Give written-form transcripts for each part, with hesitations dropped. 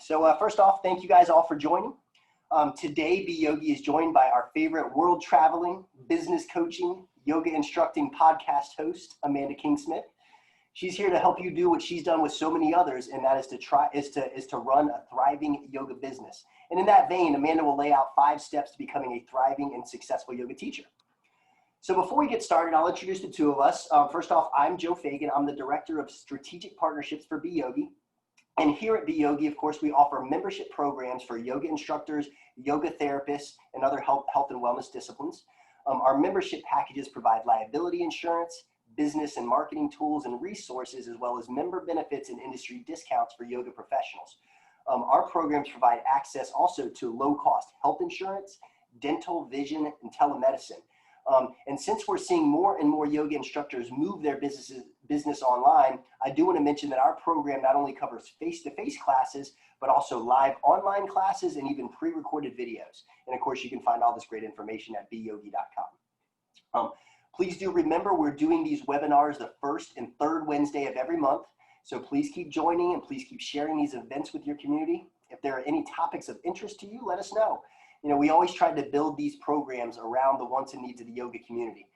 So first off, thank you guys all for joining. Today, Be Yogi is joined by our favorite world traveling, business coaching, yoga instructing podcast host, Amanda King-Smith. She's here to help you do what she's done with so many others, and that is to run a thriving yoga business. And in that vein, Amanda will lay out 5 steps to becoming a thriving and successful yoga teacher. So before we get started, I'll introduce the two of us. First off, I'm Joe Fagan. I'm the Director of Strategic Partnerships for Be Yogi. And here at Be Yogi, of course, we offer membership programs for yoga instructors, yoga therapists, and other health and wellness disciplines. Our membership packages provide liability insurance, business and marketing tools and resources, as well as member benefits and industry discounts for yoga professionals. Our programs provide access also to low-cost health insurance, dental, vision, and telemedicine. And since we're seeing more and more yoga instructors move their business online, I do want to mention that our program not only covers face-to-face classes, but also live online classes and even pre-recorded videos. And of course, you can find all this great information at beyogi.com. Please do remember we're doing these webinars the first and third Wednesday of every month. So please keep joining and please keep sharing these events with your community. If there are any topics of interest to you, let us know. You know, we always try to build these programs around the wants and needs of the yoga community.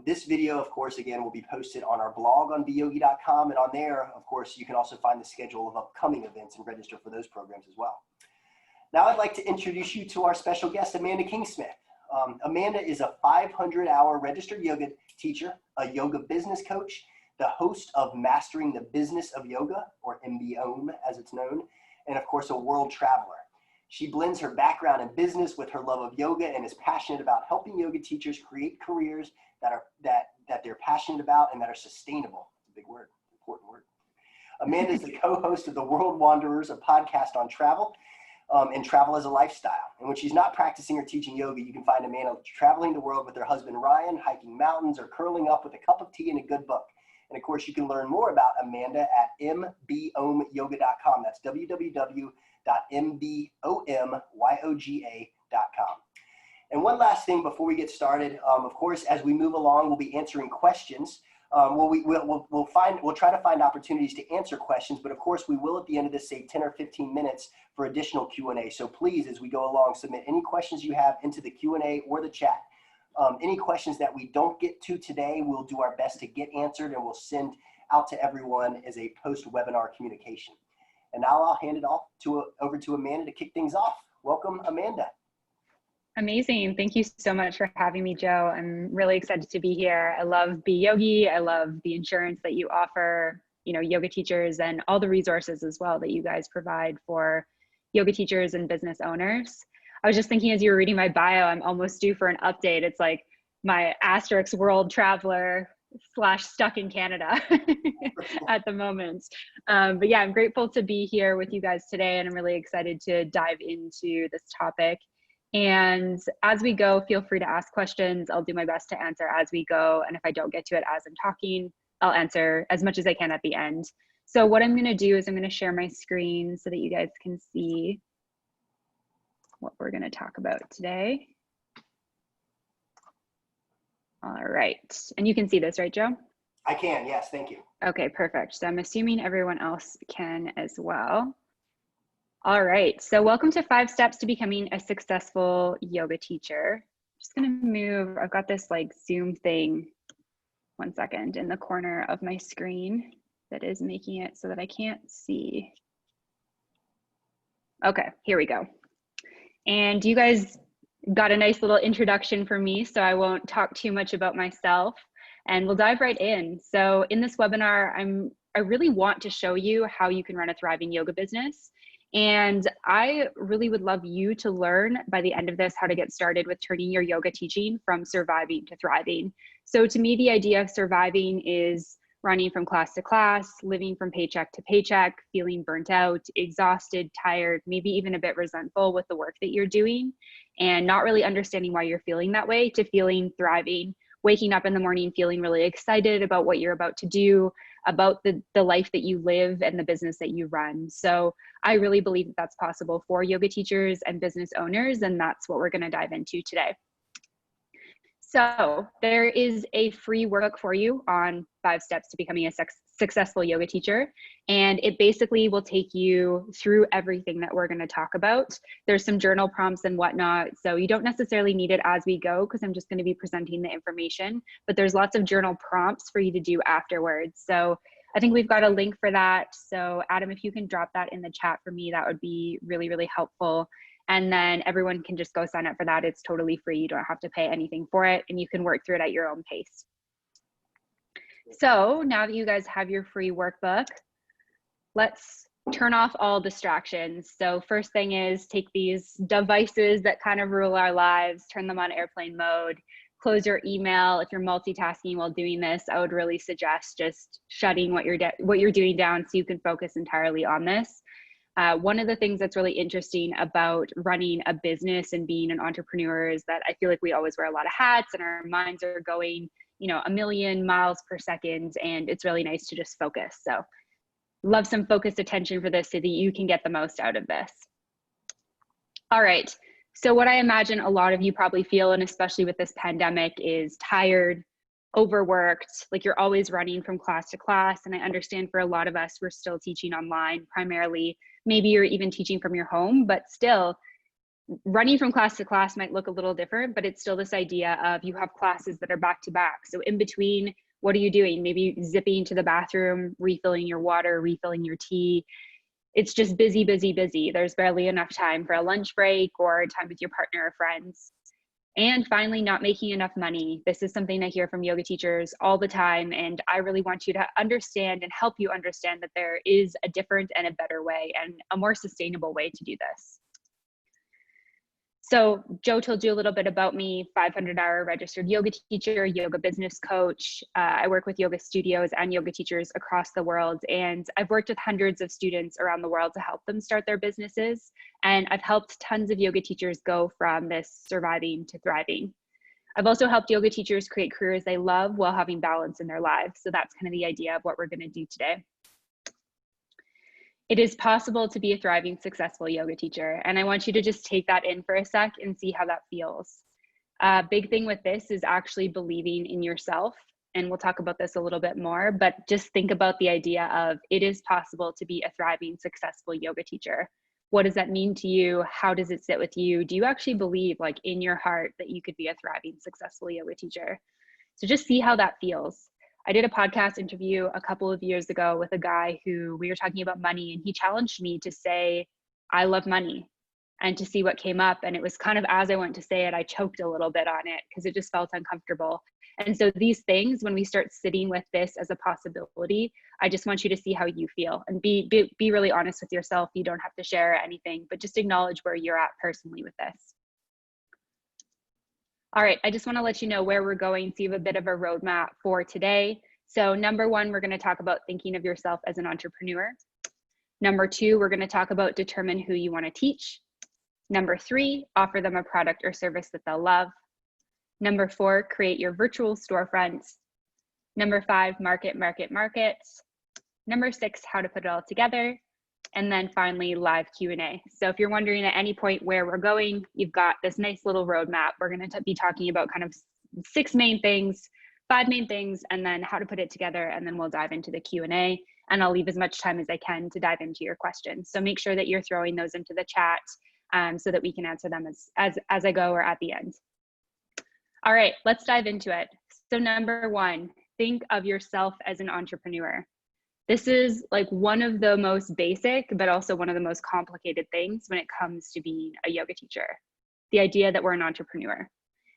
This video, of course, again, will be posted on our blog on beyogi.com, and on there, of course, you can also find the schedule of upcoming events and register for those programs as well. Now I'd like to introduce you to our special guest, Amanda King-Smith. Amanda is a 500-hour registered yoga teacher, a yoga business coach, the host of Mastering the Business of Yoga, or MBOM as it's known, and of course, a world traveler. She blends her background in business with her love of yoga and is passionate about helping yoga teachers create careers that they're passionate about and that are sustainable. It's a big word, important word. Amanda is the co-host of the World Wanderers, a podcast on travel and travel as a lifestyle. And when she's not practicing or teaching yoga, you can find Amanda traveling the world with her husband Ryan, hiking mountains, or curling up with a cup of tea and a good book. And of course, you can learn more about Amanda at mbomyoga.com. That's www.mbomyoga.com. And one last thing before we get started, of course, as we move along, we'll be answering questions. We'll try to find opportunities to answer questions, but of course, we will at the end of this say 10 or 15 minutes for additional Q&A. So please, as we go along, submit any questions you have into the Q&A or the chat. Any questions that we don't get to today, we'll do our best to get answered, and we'll send out to everyone as a post-webinar communication. And now I'll hand it off over to Amanda to kick things off. Welcome, Amanda. Amazing. Thank you so much for having me, Joe. I'm really excited to be here. I love Be Yogi. I love the insurance that you offer, you know, yoga teachers, and all the resources as well that you guys provide for yoga teachers and business owners. I was just thinking as you were reading my bio, I'm almost due for an update. It's like my asterisk world traveler / stuck in Canada at the moment. But yeah, I'm grateful to be here with you guys today, and I'm really excited to dive into this topic. And as we go, feel free to ask questions. I'll do my best to answer as we go. And if I don't get to it as I'm talking, I'll answer as much as I can at the end. So what I'm going to do is I'm going to share my screen so that you guys can see what we're going to talk about today. All right. And you can see this, right, Joe? I can, yes, thank you. Okay, perfect. So I'm assuming everyone else can as well. All right, so welcome to 5 steps to becoming a successful yoga teacher. Just gonna move, I've got this like Zoom thing, 1 second, in the corner of my screen that is making it so that I can't see. Okay, here we go. And you guys got a nice little introduction for me, so I won't talk too much about myself, and we'll dive right in. So in this webinar, I really want to show you how you can run a thriving yoga business. And I really would love you to learn by the end of this how to get started with turning your yoga teaching from surviving to thriving. So to me, the idea of surviving is running from class to class, living from paycheck to paycheck, feeling burnt out, exhausted, tired, maybe even a bit resentful with the work that you're doing, and not really understanding why you're feeling that way, to feeling thriving, waking up in the morning feeling really excited about what you're about to do, about the life that you live and the business that you run. So I really believe that that's possible for yoga teachers and business owners, and that's what we're going to dive into today. So there is a free workbook for you on 5 steps to becoming a Successful Yoga Teacher. And it basically will take you through everything that we're going to talk about. There's some journal prompts and whatnot, so you don't necessarily need it as we go because I'm just going to be presenting the information, but there's lots of journal prompts for you to do afterwards. So I think we've got a link for that. So Adam, if you can drop that in the chat for me, that would be really, really helpful. And then everyone can just go sign up for that. It's totally free. You don't have to pay anything for it, and you can work through it at your own pace. So now that you guys have your free workbook, let's turn off all distractions. So first thing is take these devices that kind of rule our lives, turn them on airplane mode, close your email. If you're multitasking while doing this, I would really suggest just shutting what you're doing down so you can focus entirely on this. One of the things that's really interesting about running a business and being an entrepreneur is that I feel like we always wear a lot of hats and our minds are going, you know, a million miles per second, and it's really nice to just focus. So love some focused attention for this so that you can get the most out of this. All right, so what I imagine a lot of you probably feel, and especially with this pandemic, is tired, overworked, like you're always running from class to class. And I understand for a lot of us, we're still teaching online primarily. Maybe you're even teaching from your home, but still running from class to class might look a little different, but it's still this idea of you have classes that are back to back. So in between, what are you doing? Maybe zipping to the bathroom, refilling your water, refilling your tea. It's just busy, busy, busy. There's barely enough time for a lunch break or time with your partner or friends. And finally, not making enough money. This is something I hear from yoga teachers all the time. And I really want you to understand and help you understand that there is a different and a better way and a more sustainable way to do this. So Joe told you a little bit about me, 500-hour registered yoga teacher, yoga business coach. I work with yoga studios and yoga teachers across the world. And I've worked with hundreds of students around the world to help them start their businesses. And I've helped tons of yoga teachers go from this surviving to thriving. I've also helped yoga teachers create careers they love while having balance in their lives. So that's kind of the idea of what we're going to do today. It is possible to be a thriving, successful yoga teacher. And I want you to just take that in for a sec and see how that feels. Big thing with this is actually believing in yourself. And we'll talk about this a little bit more, but just think about the idea of it is possible to be a thriving, successful yoga teacher. What does that mean to you? How does it sit with you? Do you actually believe, like in your heart, that you could be a thriving, successful yoga teacher? So just see how that feels. I did a podcast interview a couple of years ago with a guy who we were talking about money, and he challenged me to say, I love money, and to see what came up. And it was kind of, as I went to say it, I choked a little bit on it because it just felt uncomfortable. And so these things, when we start sitting with this as a possibility, I just want you to see how you feel and be really honest with yourself. You don't have to share anything, but just acknowledge where you're at personally with this. All right, I just want to let you know where we're going so you have a bit of a roadmap for today. So number one, we're going to talk about thinking of yourself as an entrepreneur. Number two, we're going to talk about determine who you want to teach. Number three, offer them a product or service that they'll love. Number four, create your virtual storefronts. Number five, market. Number six, how to put it all together. And then finally, live Q&A. So if you're wondering at any point where we're going, you've got this nice little roadmap. We're going to be talking about kind of 6 main things, 5 main things, and then how to put it together. And then we'll dive into the Q&A. And I'll leave as much time as I can to dive into your questions. So make sure that you're throwing those into the chat so that we can answer them as I go or at the end. All right, let's dive into it. So number one, think of yourself as an entrepreneur. This is like one of the most basic, but also one of the most complicated things when it comes to being a yoga teacher. The idea that we're an entrepreneur.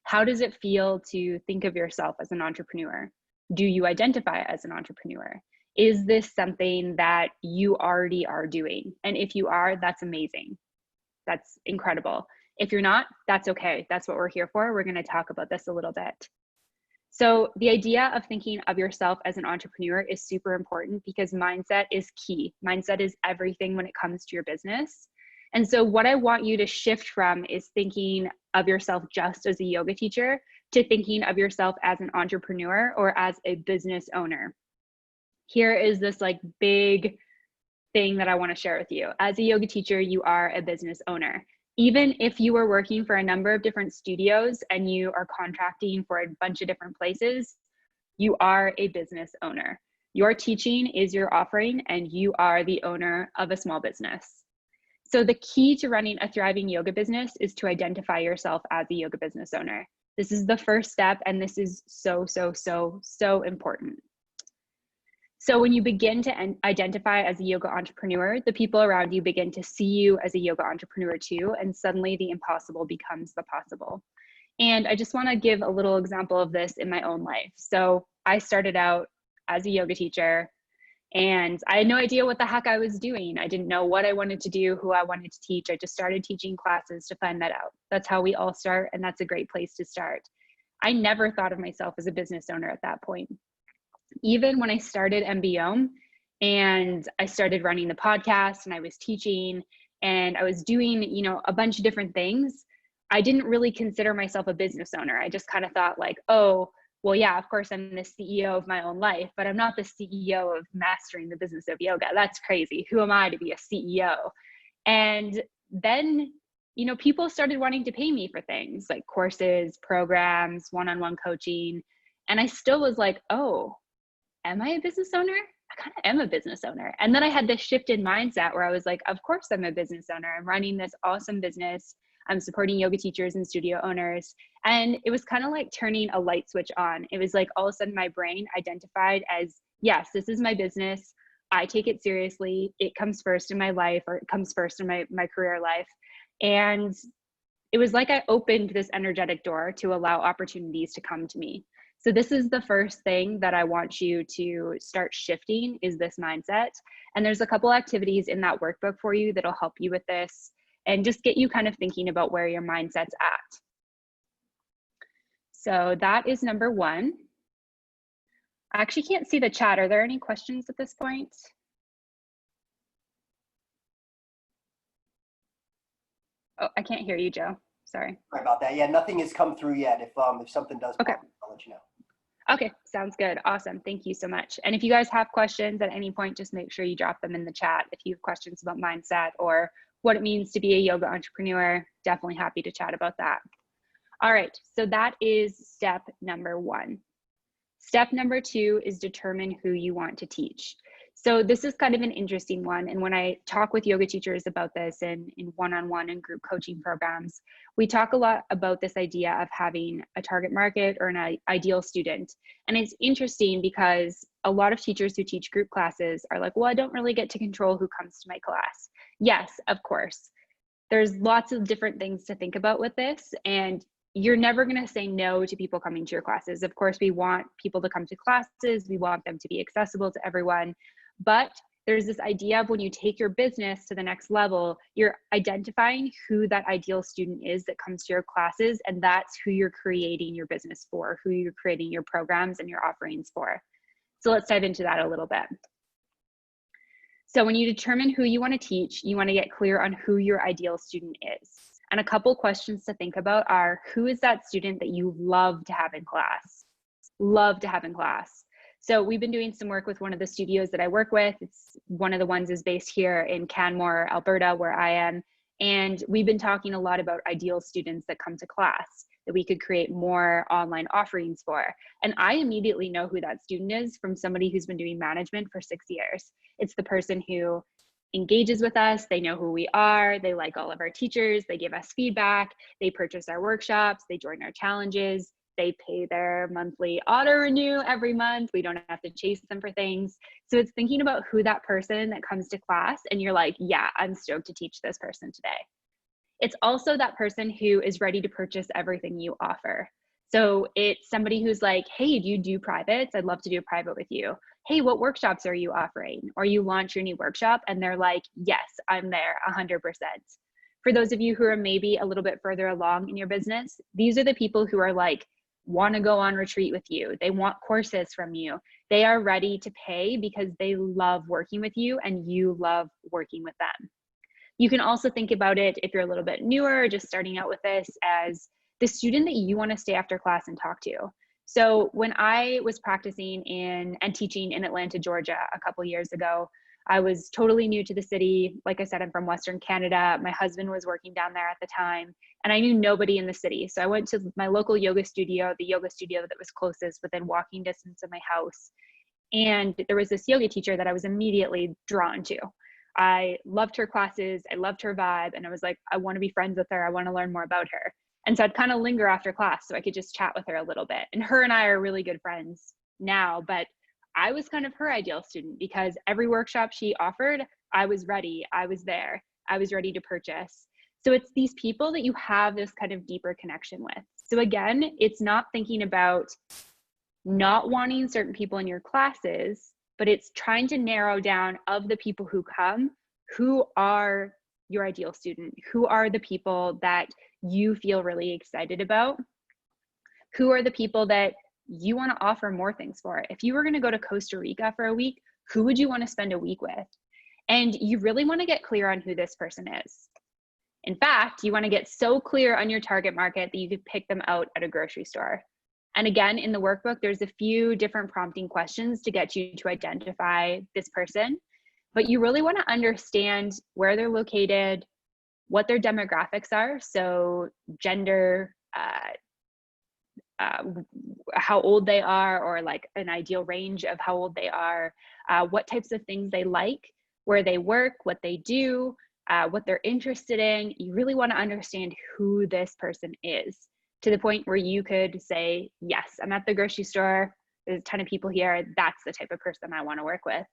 How does it feel to think of yourself as an entrepreneur? Do you identify as an entrepreneur? Is this something that you already are doing? And if you are, that's amazing. That's incredible. If you're not, that's okay. That's what we're here for. We're going to talk about this a little bit. So the idea of thinking of yourself as an entrepreneur is super important because mindset is key. Mindset is everything when it comes to your business. And so what I want you to shift from is thinking of yourself just as a yoga teacher to thinking of yourself as an entrepreneur or as a business owner. Here is this like big thing that I want to share with you. As a yoga teacher, you are a business owner. Even if you are working for a number of different studios and you are contracting for a bunch of different places, you are a business owner. Your teaching is your offering, and you are the owner of a small business. So the key to running a thriving yoga business is to identify yourself as a yoga business owner. This is the first step, and this is so, so, so, so important. So when you begin to identify as a yoga entrepreneur, the people around you begin to see you as a yoga entrepreneur too, and suddenly the impossible becomes the possible. And I just want to give a little example of this in my own life. So I started out as a yoga teacher, and I had no idea what the heck I was doing. I didn't know what I wanted to do, who I wanted to teach. I just started teaching classes to find that out. That's how we all start, and that's a great place to start. I never thought of myself as a business owner at that point. Even when I started MBO and I started running the podcast and I was teaching and I was doing, a bunch of different things, I didn't really consider myself a business owner. I just kind of thought like, oh, well, yeah, of course I'm the CEO of my own life, but I'm not the CEO of mastering the business of yoga. That's crazy. Who am I to be a CEO? And then, people started wanting to pay me for things like courses, programs, one-on-one coaching. And I still was like, oh, am I a business owner? I kind of am a business owner. And then I had this shift in mindset where I was like, of course I'm a business owner. I'm running this awesome business. I'm supporting yoga teachers and studio owners. And it was kind of like turning a light switch on. It was like all of a sudden my brain identified as, yes, this is my business. I take it seriously. It comes first in my life, or it comes first in my career life. And it was like I opened this energetic door to allow opportunities to come to me. So this is the first thing that I want you to start shifting, is this mindset. And there's a couple activities in that workbook for you that'll help you with this and just get you kind of thinking about where your mindset's at. So that is number one. I actually can't see the chat. Are there any questions at this point? Oh, I can't hear you, Joe. Sorry. Sorry about that. Yeah, nothing has come through yet. If something does pop up, I'll let you know. Okay, sounds good. Awesome. Thank you so much. And if you guys have questions at any point, just make sure you drop them in the chat. If you have questions about mindset or what it means to be a yoga entrepreneur, definitely happy to chat about that. All right, so that is step number one. Step number two is determine who you want to teach. So this is kind of an interesting one. And when I talk with yoga teachers about this in one-on-one and group coaching programs, we talk a lot about this idea of having a target market or an ideal student. And it's interesting because a lot of teachers who teach group classes are like, well, I don't really get to control who comes to my class. Yes, of course. There's lots of different things to think about with this. And you're never going to say no to people coming to your classes. Of course, we want people to come to classes. We want them to be accessible to everyone. But there's this idea of when you take your business to the next level, you're identifying who that ideal student is that comes to your classes, and that's who you're creating your business for, who you're creating your programs and your offerings for. So let's dive into that a little bit. So when you determine who you want to teach, you want to get clear on who your ideal student is. And a couple questions to think about are, who is that student that you love to have in class? Love to have in class. So we've been doing some work with one of the studios that I work with. It's one of the ones is based here in Canmore, Alberta, where I am. And we've been talking a lot about ideal students that come to class that we could create more online offerings for. And I immediately know who that student is from somebody who's been doing management for 6 years. It's the person who engages with us, they know who we are, they like all of our teachers, they give us feedback, they purchase our workshops, they join our challenges, they pay their monthly auto renew every month. We don't have to chase them for things. So it's thinking about who that person that comes to class and you're like, yeah, I'm stoked to teach this person today. It's also that person who is ready to purchase everything you offer. So it's somebody who's like, hey, do you do privates? I'd love to do a private with you. Hey, what workshops are you offering? Or you launch your new workshop and they're like, yes, I'm there 100%. For those of you who are maybe a little bit further along in your business, these are the people who are like, want to go on retreat with you. They want courses from you. They are ready to pay because they love working with you and you love working with them. You can also think about it if you're a little bit newer, just starting out with this, as the student that you want to stay after class and talk to. So when I was practicing and teaching in Atlanta, Georgia a couple years ago, I was totally new to the city. Like I said, I'm from Western Canada. My husband was working down there at the time, and I knew nobody in the city. So I went to my local yoga studio, the yoga studio that was closest within walking distance of my house. And there was this yoga teacher that I was immediately drawn to. I loved her classes, I loved her vibe, and I was like, I want to be friends with her, I want to learn more about her. And so I'd kind of linger after class so I could just chat with her a little bit. And her and I are really good friends now, but I was kind of her ideal student because every workshop she offered, I was ready, I was there, I was ready to purchase. So it's these people that you have this kind of deeper connection with. So again, it's not thinking about not wanting certain people in your classes, but it's trying to narrow down of the people who come, who are your ideal student, who are the people that you feel really excited about, who are the people that you want to offer more things for. If you were going to go to Costa Rica for a week, who would you want to spend a week with? And you really want to get clear on who this person is. In fact, you want to get so clear on your target market that you could pick them out at a grocery store. And again, in the workbook, there's a few different prompting questions to get you to identify this person, but you really want to understand where they're located, what their demographics are, so gender, how old they are, or like an ideal range of how old they are, what types of things they like, where they work, what they do, what they're interested in. You really want to understand who this person is, to the point where you could say, yes, I'm at the grocery store, there's a ton of people here, that's the type of person I want to work with.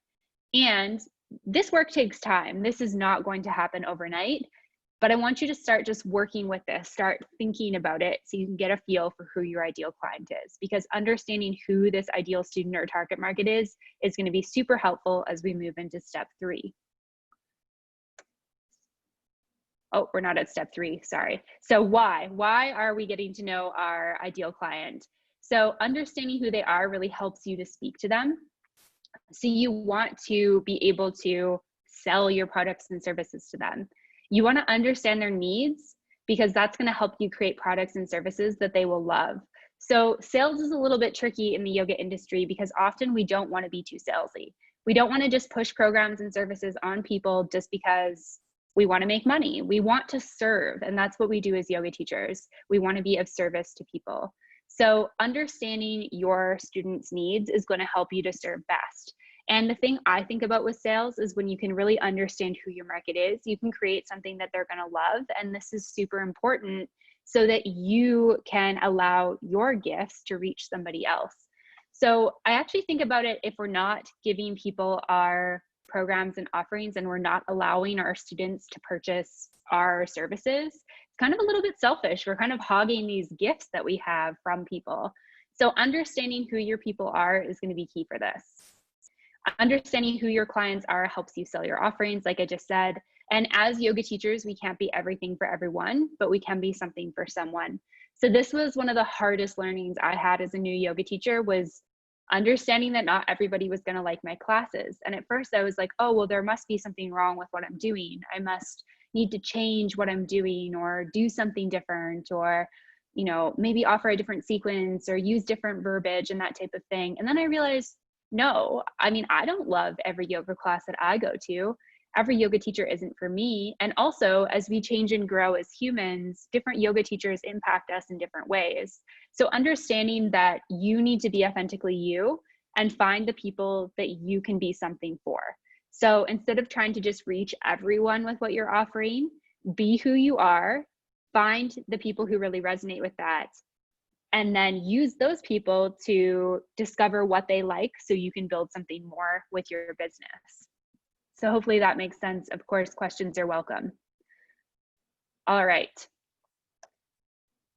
And this work takes time. This is not going to happen overnight, but I want you to start just working with this, start thinking about it so you can get a feel for who your ideal client is, because understanding who this ideal student or target market is going to be super helpful as we move into step 3. Oh, we're not at step 3, sorry. So why are we getting to know our ideal client? So understanding who they are really helps you to speak to them. So you want to be able to sell your products and services to them. You want to understand their needs, because that's going to help you create products and services that they will love. So sales is a little bit tricky in the yoga industry because often we don't want to be too salesy. We don't want to just push programs and services on people just because we want to make money. We want to serve, and that's what we do as yoga teachers. We want to be of service to people. So understanding your students' needs is going to help you to serve best. And the thing I think about with sales is when you can really understand who your market is, you can create something that they're going to love. And this is super important so that you can allow your gifts to reach somebody else. So I actually think about it, if we're not giving people our programs and offerings and we're not allowing our students to purchase our services, it's kind of a little bit selfish. We're kind of hogging these gifts that we have from people. So understanding who your people are is going to be key for this. Understanding who your clients are helps you sell your offerings, like I just said. And as yoga teachers, we can't be everything for everyone, but we can be something for someone. So this was one of the hardest learnings I had as a new yoga teacher, was understanding that not everybody was going to like my classes. And at first I was like, oh, well, there must be something wrong with what I'm doing. I must need to change what I'm doing or do something different, or, you know, maybe offer a different sequence or use different verbiage and that type of thing. And then I realized, no, I mean, I don't love every yoga class that I go to. Every yoga teacher isn't for me. And also, as we change and grow as humans, different yoga teachers impact us in different ways. So understanding that you need to be authentically you and find the people that you can be something for. So instead of trying to just reach everyone with what you're offering, be who you are, find the people who really resonate with that, and then use those people to discover what they like so you can build something more with your business. So hopefully that makes sense. Of course, questions are welcome. All right.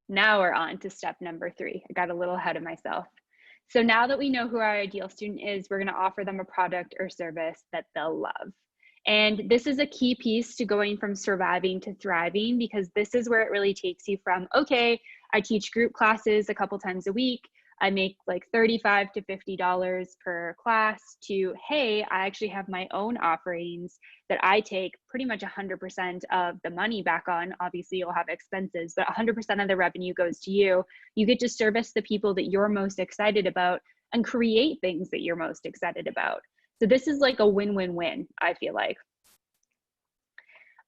Now we're on to step number 3. I got a little ahead of myself. So now that we know who our ideal student is, we're going to offer them a product or service that they'll love. And this is a key piece to going from surviving to thriving, because this is where it really takes you from, okay, I teach group classes a couple times a week, I make like $35 to $50 per class, to, hey, I actually have my own offerings that I take pretty much 100% of the money back on. Obviously you'll have expenses, but 100% of the revenue goes to you. You get to service the people that you're most excited about and create things that you're most excited about. So this is like a win-win-win, I feel like.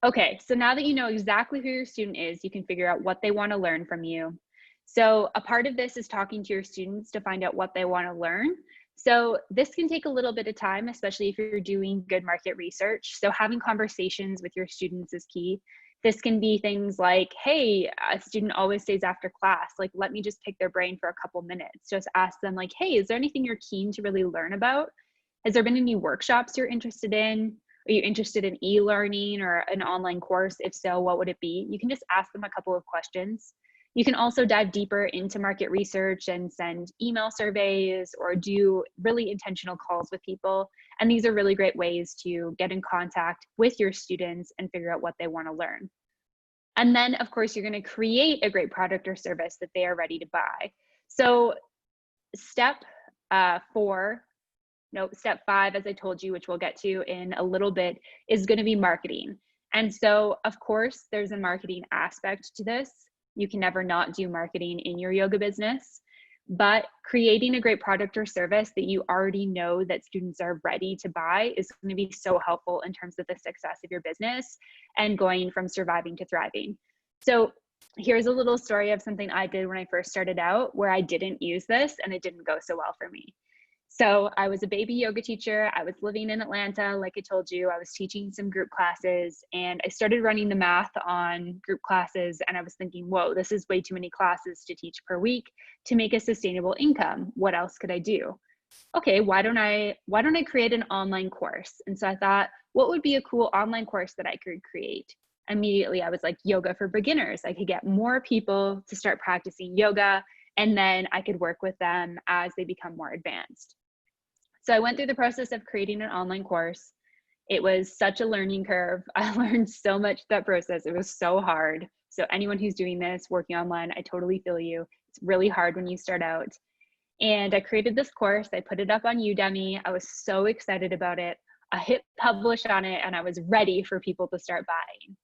Okay, so now that you know exactly who your student is, you can figure out what they want to learn from you. So a part of this is talking to your students to find out what they want to learn. So this can take a little bit of time, especially if you're doing good market research. So having conversations with your students is key. This can be things like, hey, a student always stays after class. Like, let me just pick their brain for a couple minutes. Just ask them like, hey, is there anything you're keen to really learn about? Has there been any workshops you're interested in? Are you interested in e-learning or an online course? If so, what would it be? You can just ask them a couple of questions. You can also dive deeper into market research and send email surveys or do really intentional calls with people. And these are really great ways to get in contact with your students and figure out what they want to learn. And then, of course, you're going to create a great product or service that they are ready to buy. So step step 5, as I told you, which we'll get to in a little bit, is going to be marketing. And so, of course, there's a marketing aspect to this. You can never not do marketing in your yoga business, but creating a great product or service that you already know that students are ready to buy is going to be so helpful in terms of the success of your business and going from surviving to thriving. So here's a little story of something I did when I first started out where I didn't use this and it didn't go so well for me. So I was a baby yoga teacher. I was living in Atlanta, like I told you. I was teaching some group classes and I started running the math on group classes and I was thinking, whoa, this is way too many classes to teach per week to make a sustainable income. What else could I do? Okay, why don't I create an online course? And so I thought, what would be a cool online course that I could create? Immediately, I was like, yoga for beginners. I could get more people to start practicing yoga and then I could work with them as they become more advanced. So I went through the process of creating an online course. It was such a learning curve. I learned so much that process. It was so hard. So anyone who's doing this, working online, I totally feel you. It's really hard when you start out. And I created this course. I put it up on Udemy. I was so excited about it. I hit publish on it and I was ready for people to start buying.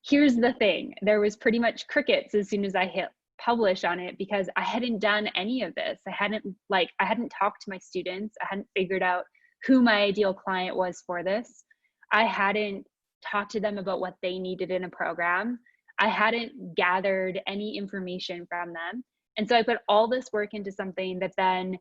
Here's the thing. There was pretty much crickets as soon as I hit publish on it because I hadn't done any of this. I hadn't talked to my students. I hadn't figured out who my ideal client was for this. I hadn't talked to them about what they needed in a program. I hadn't gathered any information from them. And so I put all this work into something that then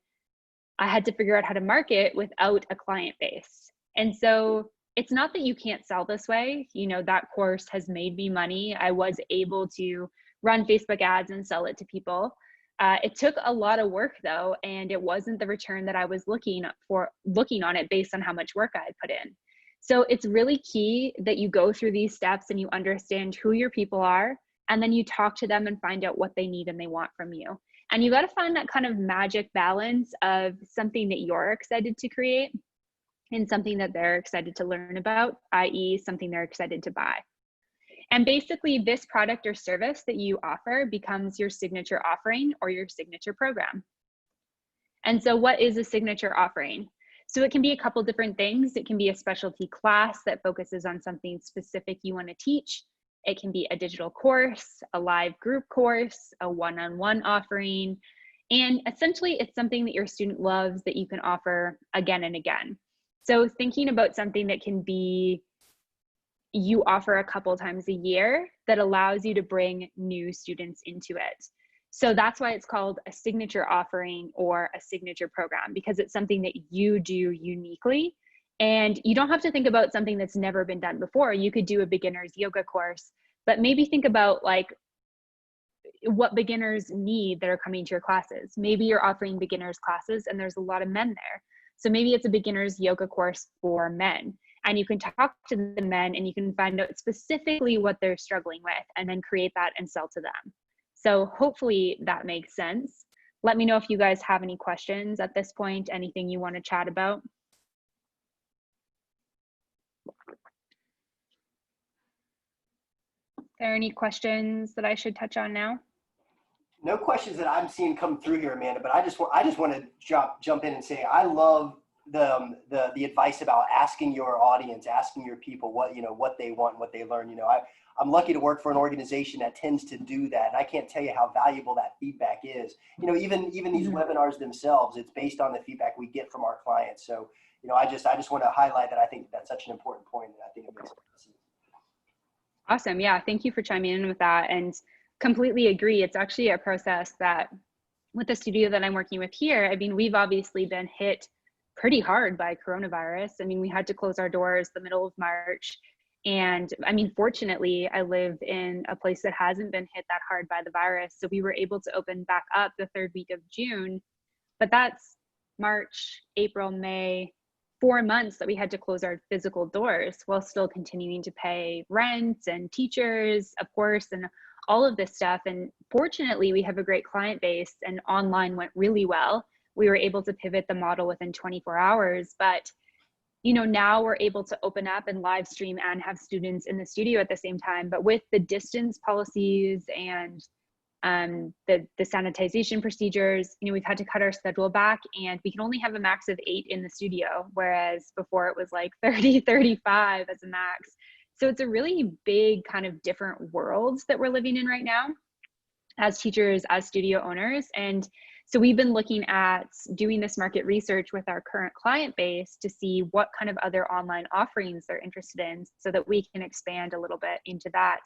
I had to figure out how to market without a client base. And so it's not that you can't sell this way. You know, that course has made me money. I was able to run Facebook ads and sell it to people. It took a lot of work though, and it wasn't the return that I was looking on it based on how much work I had put in. So it's really key that you go through these steps and you understand who your people are, and then you talk to them and find out what they need and they want from you. And you got to find that kind of magic balance of something that you're excited to create and something that they're excited to learn about, i.e. something they're excited to buy. And basically this product or service that you offer becomes your signature offering or your signature program. And so what is a signature offering? So it can be a couple different things. It can be a specialty class that focuses on something specific you want to teach. It can be a digital course, a live group course, a one-on-one offering. And essentially it's something that your student loves that you can offer again and again. So thinking about something that can be you offer a couple times a year that allows you to bring new students into it. So that's why it's called a signature offering or a signature program, because it's something that you do uniquely. And you don't have to think about something that's never been done before. You could do a beginner's yoga course, but maybe think about like what beginners need that are coming to your classes. Maybe you're offering beginners classes and there's a lot of men there. So maybe it's a beginner's yoga course for men. And you can talk to the men and you can find out specifically what they're struggling with and then create that and sell to them. So hopefully that makes sense. Let me know if you guys have any questions at this point, anything you want to chat about. Are there any questions that I should touch on now? No questions that I'm seeing come through here, Amanda, but I just want to jump in and say I love the advice about asking your audience, asking your people what they want, what they learn. I'm lucky to work for an organization that tends to do that, and I can't tell you how valuable that feedback is. Even these webinars themselves, it's based on the feedback we get from our clients. So I just want to highlight that. I think that's such an important point, and I think it makes sense. Awesome. Yeah, thank you for chiming in with that, and completely agree. It's actually a process that with the studio that I'm working with here, I mean, we've obviously been hit pretty hard by coronavirus. I mean, we had to close our doors the middle of March. And I mean, fortunately, I live in a place that hasn't been hit that hard by the virus. So we were able to open back up the third week of June, but that's March, April, May, 4 months that we had to close our physical doors while still continuing to pay rent and teachers, of course, and all of this stuff. And fortunately, we have a great client base and online went really well. We were able to pivot the model within 24 hours, but now we're able to open up and live stream and have students in the studio at the same time. But with the distance policies and the sanitization procedures, we've had to cut our schedule back, and we can only have a max of 8 in the studio, whereas before it was like 30, 35 as a max. So it's a really big kind of different worlds that we're living in right now as teachers, as studio owners. And so we've been looking at doing this market research with our current client base to see what kind of other online offerings they're interested in so that we can expand a little bit into that.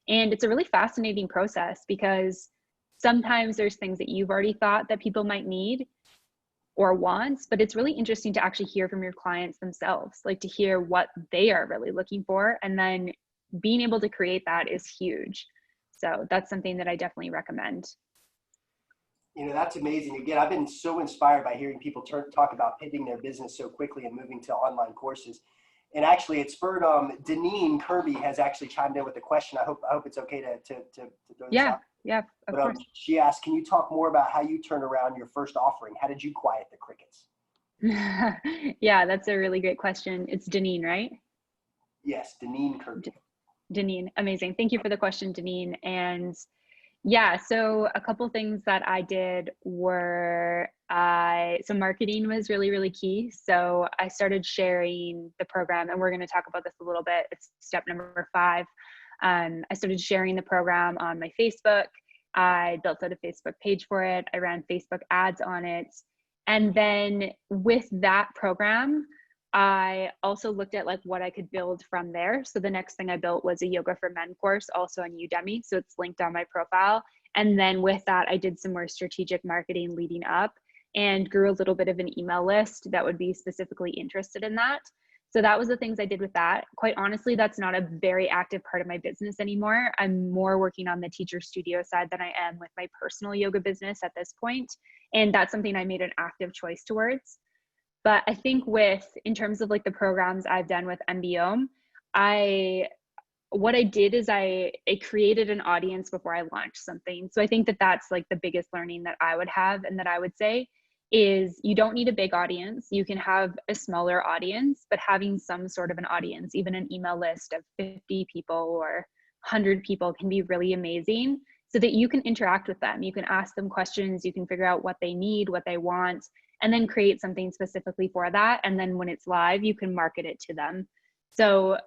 And it's a really fascinating process because sometimes there's things that you've already thought that people might need or want, but it's really interesting to actually hear from your clients themselves, like to hear what they are really looking for. And then being able to create that is huge. So that's something that I definitely recommend. That's amazing. Again, I've been so inspired by hearing people talk about pivoting their business so quickly and moving to online courses. And actually, it spurred Deneen Kirby has actually chimed in with a question. I hope it's okay to throw this out. Yeah, of course. She asked, can you talk more about how you turned around your first offering? How did you quiet the crickets? Yeah, that's a really great question. It's Deneen, right? Yes, Deneen Kirby. Deneen, amazing. Thank you for the question, Deneen. And yeah, so a couple things that I did were, so marketing was really, really key. So I started sharing the program, and we're going to talk about this a little bit. It's step number 5. I started sharing the program on my Facebook. I built out a Facebook page for it. I ran Facebook ads on it. And then with that program, I also looked at like what I could build from there. So the next thing I built was a Yoga for Men course, also on Udemy. So it's linked on my profile. And then with that, I did some more strategic marketing leading up and grew a little bit of an email list that would be specifically interested in that. So that was the things I did with that. Quite honestly, that's not a very active part of my business anymore. I'm more working on the teacher studio side than I am with my personal yoga business at this point. And that's something I made an active choice towards. But I think in terms of like the programs I've done with MBO, what I did is I created an audience before I launched something. So I think that that's like the biggest learning that I would have and that I would say is you don't need a big audience. You can have a smaller audience, but having some sort of an audience, even an email list of 50 people or 100 people can be really amazing so that you can interact with them. You can ask them questions, you can figure out what they need, what they want, and then create something specifically for that. And then when it's live, you can market it to them. So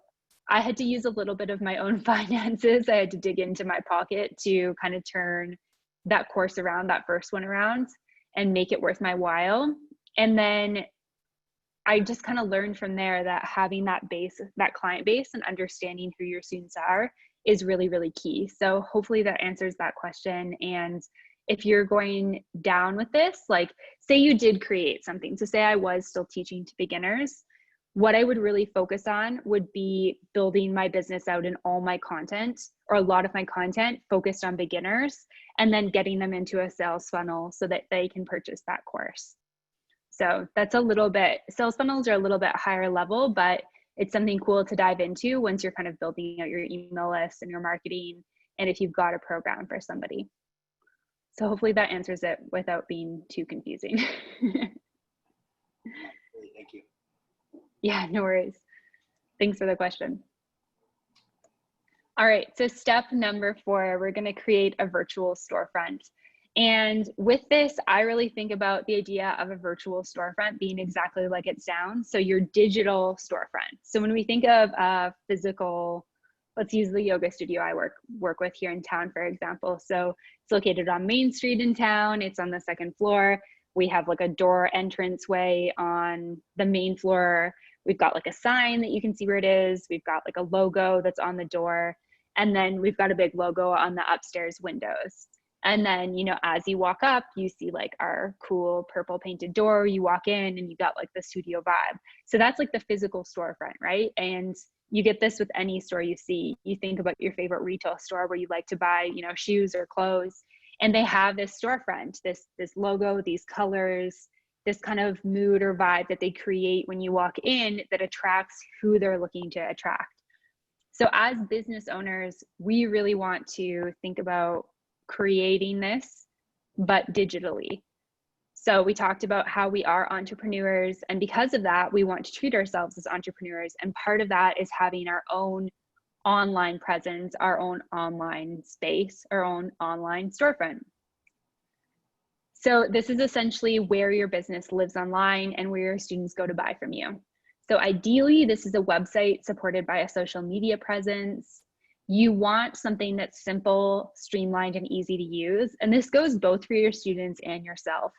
I had to use a little bit of my own finances. I had to dig into my pocket to kind of turn that course around, that first one around, and make it worth my while. And then I just kind of learned from there that having that base, that client base, and understanding who your students are is really, really key. So hopefully that answers that question. And if you're going down with this, like say you did create something, so say I was still teaching to beginners, what I would really focus on would be building my business out in all my content, or a lot of my content focused on beginners, and then getting them into a sales funnel so that they can purchase that course. So that's a little bit, sales funnels are a little bit higher level, but it's something cool to dive into once you're kind of building out your email list and your marketing, and if you've got a program for somebody. So hopefully that answers it without being too confusing. Thank you. Yeah, no worries. Thanks for the question. All right, so step number 4, we're going to create a virtual storefront. And with this, I really think about the idea of a virtual storefront being exactly like it sounds. So your digital storefront. So when we think of a physical, let's use the yoga studio I work with here in town, for example. So it's located on Main Street in town. It's on the 2nd floor. We have like a door entrance way on the main floor. We've got like a sign that you can see where it is. We've got like a logo that's on the door. And then we've got a big logo on the upstairs windows. And then, as you walk up, you see like our cool purple painted door, you walk in and you got like the studio vibe. So that's like the physical storefront, right? And you get this with any store you see. You think about your favorite retail store where you like to buy, shoes or clothes, and they have this storefront, this logo, these colors, this kind of mood or vibe that they create when you walk in that attracts who they're looking to attract. So as business owners, we really want to think about creating this, but digitally. So we talked about how we are entrepreneurs, and because of that, we want to treat ourselves as entrepreneurs. And part of that is having our own online presence, our own online space, our own online storefront. So this is essentially where your business lives online and where your students go to buy from you. So ideally, this is a website supported by a social media presence. You want something that's simple, streamlined, and easy to use. And this goes both for your students and yourself.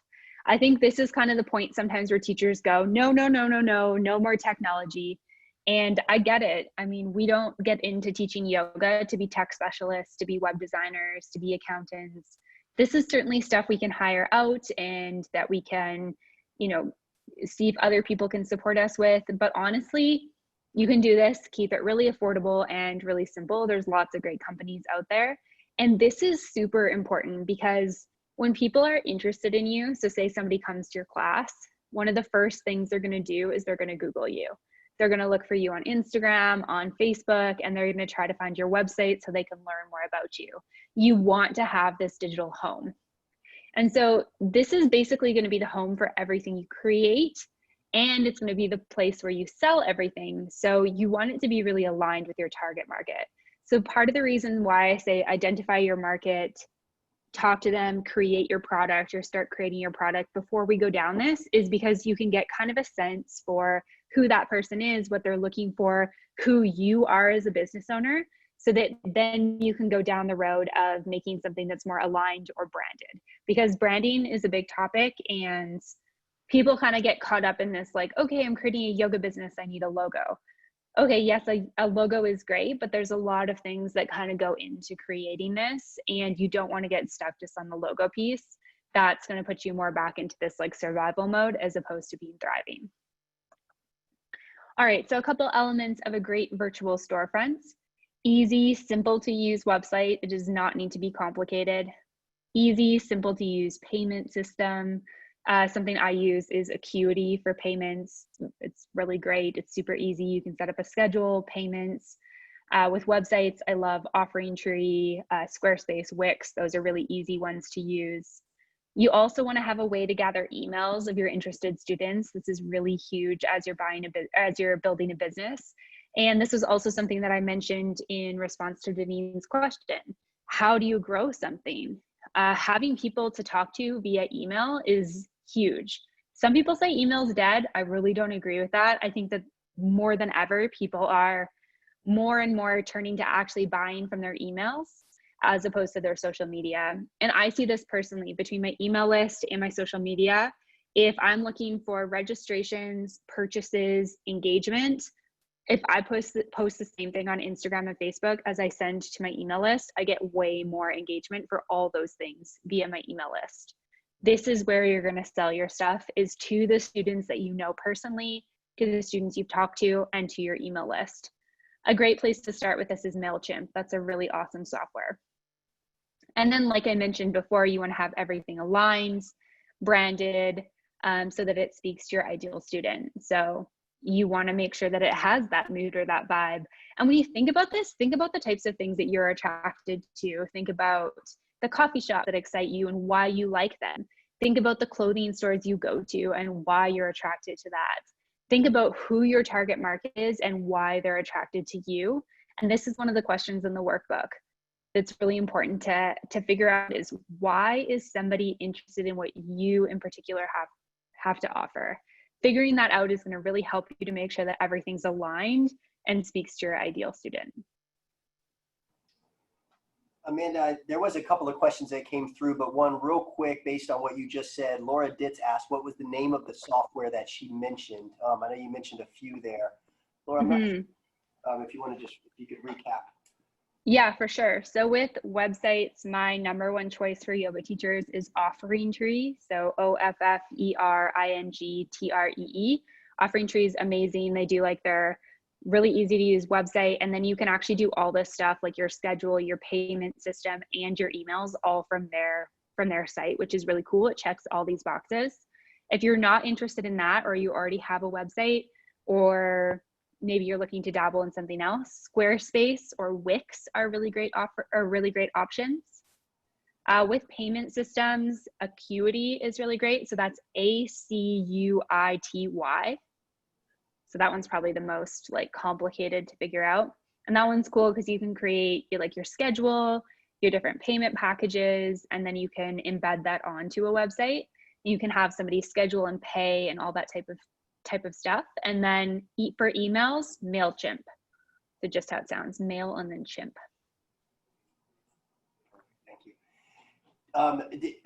I think this is kind of the point sometimes where teachers go, no, no, no, no, no, no more technology. And I get it. I mean, we don't get into teaching yoga to be tech specialists, to be web designers, to be accountants. This is certainly stuff we can hire out and that we can, see if other people can support us with. But honestly, you can do this, keep it really affordable and really simple. There's lots of great companies out there. And this is super important because when people are interested in you, so say somebody comes to your class, one of the first things they're going to do is they're going to Google you. They're going to look for you on Instagram, on Facebook, and they're going to try to find your website so they can learn more about you. You want to have this digital home. And so this is basically going to be the home for everything you create, and it's going to be the place where you sell everything. So you want it to be really aligned with your target market. So part of the reason why I say identify your market, talk to them, create your product, or start creating your product before we go down this is because you can get kind of a sense for who that person is, what they're looking for, who you are as a business owner, so that then you can go down the road of making something that's more aligned or branded. Because branding is a big topic and people kind of get caught up in this like, okay, I'm creating a yoga business, I need a logo. Okay, yes, a logo is great, but there's a lot of things that kind of go into creating this, and you don't want to get stuck just on the logo piece. That's going to put you more back into this like survival mode as opposed to being thriving. All right, so a couple elements of a great virtual storefront. Easy, simple to use website. It does not need to be complicated. Easy, simple to use payment system. Something I use is Acuity for payments. It's really great. It's super easy. You can set up a schedule, payments. With websites, I love Offering Tree, Squarespace, Wix. Those are really easy ones to use. You also want to have a way to gather emails of your interested students. This is really huge as you're building a business. And this is also something that I mentioned in response to Denise's question. How do you grow something? Having people to talk to via email is huge. Some people say email's dead. I really don't agree with that. I think that more than ever, people are more and more turning to actually buying from their emails as opposed to their social media. And I see this personally between my email list and my social media. If I'm looking for registrations, purchases, engagement, if I post the same thing on Instagram and Facebook as I send to my email list, I get way more engagement for all those things via my email list. This is where you're going to sell your stuff, is to the students that you know personally, to the students you've talked to, and to your email list. A great place to start with this is MailChimp. That's a really awesome software. And then, like I mentioned before, you want to have everything aligned, branded, so that it speaks to your ideal student. So you want to make sure that it has that mood or that vibe. And when you think about this, think about the types of things that you're attracted to. Think about the coffee shop that excite you and why you like them. Think about the clothing stores you go to and why you're attracted to that. Think about who your target market is and why they're attracted to you. And this is one of the questions in the workbook that's really important to figure out, is why is somebody interested in what you in particular have to offer? Figuring that out is going to really help you to make sure that everything's aligned and speaks to your ideal student. Amanda, there was a couple of questions that came through, but one real quick based on what you just said. Laura Ditz asked what was the name of the software that she mentioned. I know you mentioned a few there. Laura, I'm not sure, if you want to if you could recap. Yeah, for sure. So with websites, my number one choice for yoga teachers is Offering Tree. So OFFERINGTREE. Offering Tree is amazing. They do like their really easy to use website. And then you can actually do all this stuff like your schedule, your payment system, and your emails all from their site, which is really cool. It checks all these boxes. If you're not interested in that, or you already have a website, or maybe you're looking to dabble in something else, Squarespace or Wix are really great options. With payment systems, Acuity is really great. So that's ACUITY. So that one's probably the most like complicated to figure out. And that one's cool because you can create like your schedule, your different payment packages, and then you can embed that onto a website. You can have somebody schedule and pay and all that type of stuff. And then for emails, MailChimp. So just how it sounds, mail and then chimp. Thank you.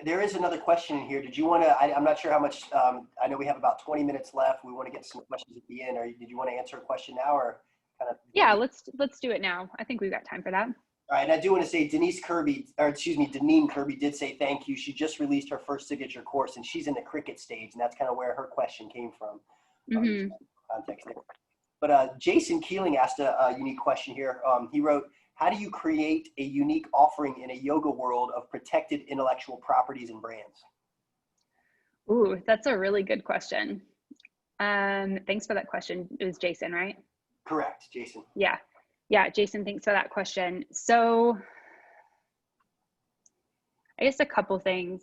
There is another question in here. Did you want to, I'm not sure how much, I know we have about 20 minutes left. We want to get some questions at the end. Did you want to answer a question now or kind of? Yeah, let's do it now. I think we've got time for that. All right, and I do want to say Deneen Kirby did say thank you. She just released her first signature course, and she's in the cricket stage, and that's kind of where her question came from. Context there. But Jason Keeling asked a unique question here. He wrote, how do you create a unique offering in a yoga world of protected intellectual properties and brands? Ooh, that's a really good question. Thanks for that question. It was Jason, right? Correct, Jason. Yeah, Jason, thanks for that question. So I guess a couple things.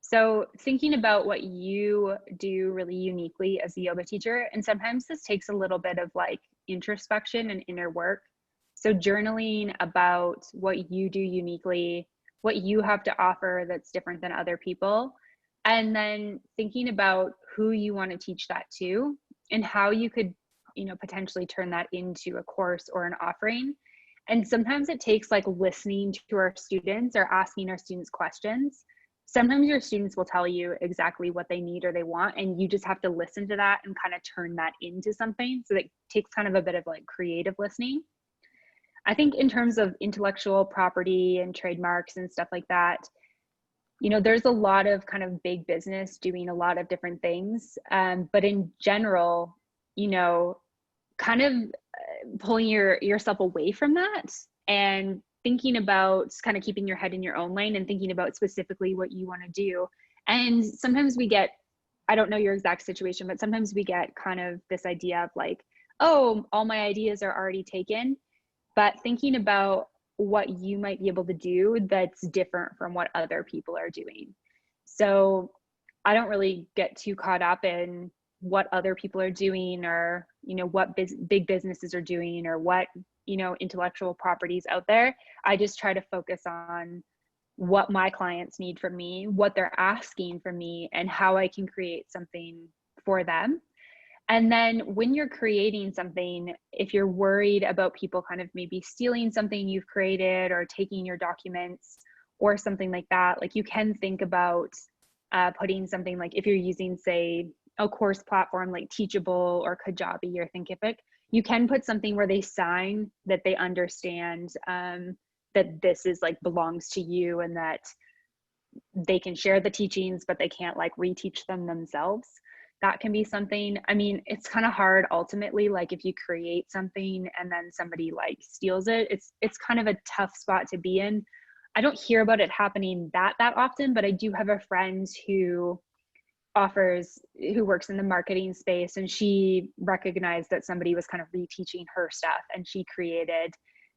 So thinking about what you do really uniquely as a yoga teacher, and sometimes this takes a little bit of like introspection and inner work. So journaling about what you do uniquely, what you have to offer that's different than other people, and then thinking about who you want to teach that to and how you could potentially turn that into a course or an offering. And sometimes it takes like listening to our students or asking our students questions. Sometimes your students will tell you exactly what they need or they want, and you just have to listen to that and kind of turn that into something. So that takes kind of a bit of like creative listening. I think in terms of intellectual property and trademarks and stuff like that, there's a lot of kind of big business doing a lot of different things. But in general, kind of pulling yourself away from that and thinking about kind of keeping your head in your own lane and thinking about specifically what you want to do. And sometimes we get, I don't know your exact situation, but sometimes we get kind of this idea of like, oh, all my ideas are already taken, but thinking about what you might be able to do that's different from what other people are doing. So I don't really get too caught up in what other people are doing or what big businesses are doing or what intellectual properties out there. I just try to focus on what my clients need from me, what they're asking from me, and how I can create something for them. And then when you're creating something, if you're worried about people kind of maybe stealing something you've created or taking your documents or something like that, like you can think about putting something like, if you're using, say, a course platform like Teachable or Kajabi or Thinkific, you can put something where they sign that they understand that this is like belongs to you and that they can share the teachings, but they can't like reteach them themselves. That can be something. I mean, it's kind of hard ultimately, like if you create something and then somebody like steals it, it's kind of a tough spot to be in. I don't hear about it happening that often, but I do have a friend who works in the marketing space, and she recognized that somebody was kind of reteaching her stuff, and she created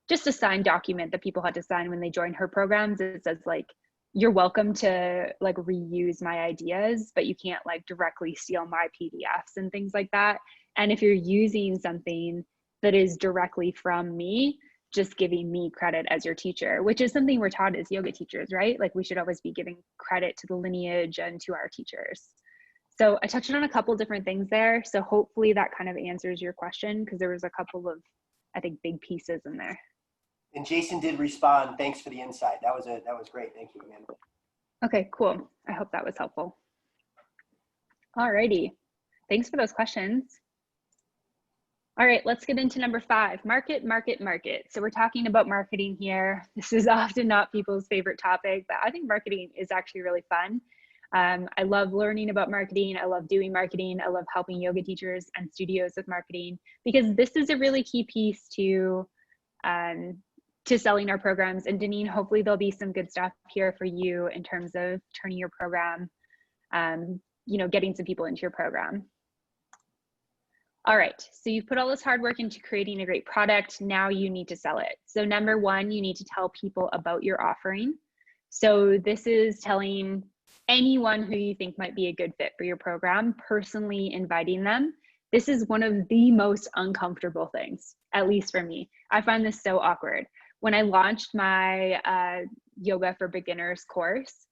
just a signed document that people had to sign when they joined her programs. It says like, you're welcome to like reuse my ideas, but you can't like directly steal my PDFs and things like that. And if you're using something that is directly from me, just giving me credit as your teacher, which is something we're taught as yoga teachers, right? Like we should always be giving credit to the lineage and to our teachers. So I touched on a couple different things there. So hopefully that kind of answers your question, because there was a couple of, I think, big pieces in there. And Jason did respond. Thanks for the insight. That was great. Thank you, Amanda. Okay, cool. I hope that was helpful. Alrighty. Thanks for those questions. All right, let's get into number 5, market, market, market. So we're talking about marketing here. This is often not people's favorite topic, but I think marketing is actually really fun. I love learning about marketing. I love doing marketing. I love helping yoga teachers and studios with marketing because this is a really key piece to selling our programs. And Deneen, hopefully there'll be some good stuff here for you in terms of turning your program, getting some people into your program. All right, so you've put all this hard work into creating a great product. Now you need to sell it. So number 1, you need to tell people about your offering. So this is telling anyone who you think might be a good fit for your program, personally inviting them. This is one of the most uncomfortable things, at least for me. I find this so awkward. When I launched my yoga for beginners course,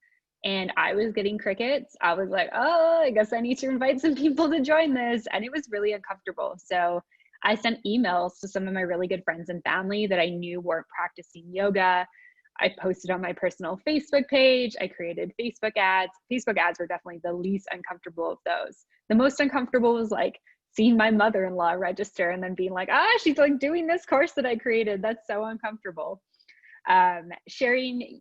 and I was getting crickets, I was like, oh, I guess I need to invite some people to join this. And it was really uncomfortable. So I sent emails to some of my really good friends and family that I knew weren't practicing yoga. I posted on my personal Facebook page. I created Facebook ads. Facebook ads were definitely the least uncomfortable of those. The most uncomfortable was like seeing my mother-in-law register and then being like, she's like doing this course that I created. That's so uncomfortable. Sharing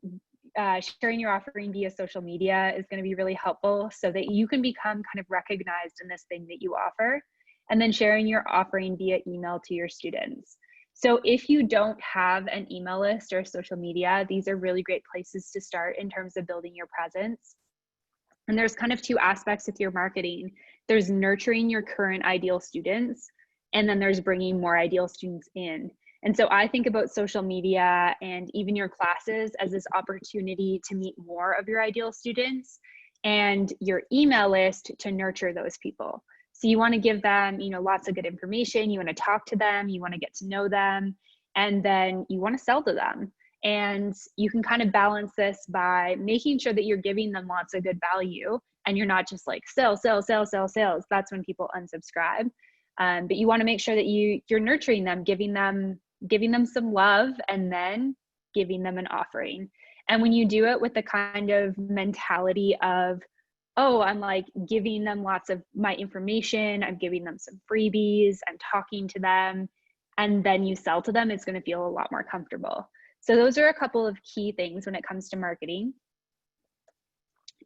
your offering via social media is going to be really helpful so that you can become kind of recognized in this thing that you offer, and then sharing your offering via email to your students. So if you don't have an email list or social media, these are really great places to start in terms of building your presence. And there's kind of 2 aspects with your marketing. There's nurturing your current ideal students, and then there's bringing more ideal students in. And so I think about social media and even your classes as this opportunity to meet more of your ideal students, and your email list to nurture those people. So you want to give them, lots of good information. You want to talk to them. You want to get to know them, and then you want to sell to them. And you can kind of balance this by making sure that you're giving them lots of good value, and you're not just like sell, sell, sell, sell, sales. That's when people unsubscribe. But you want to make sure that you're nurturing them, giving them some love, and then giving them an offering. And when you do it with the kind of mentality of, I'm like giving them lots of my information, I'm giving them some freebies, I'm talking to them, and then you sell to them, it's going to feel a lot more comfortable. So those are a couple of key things when it comes to marketing.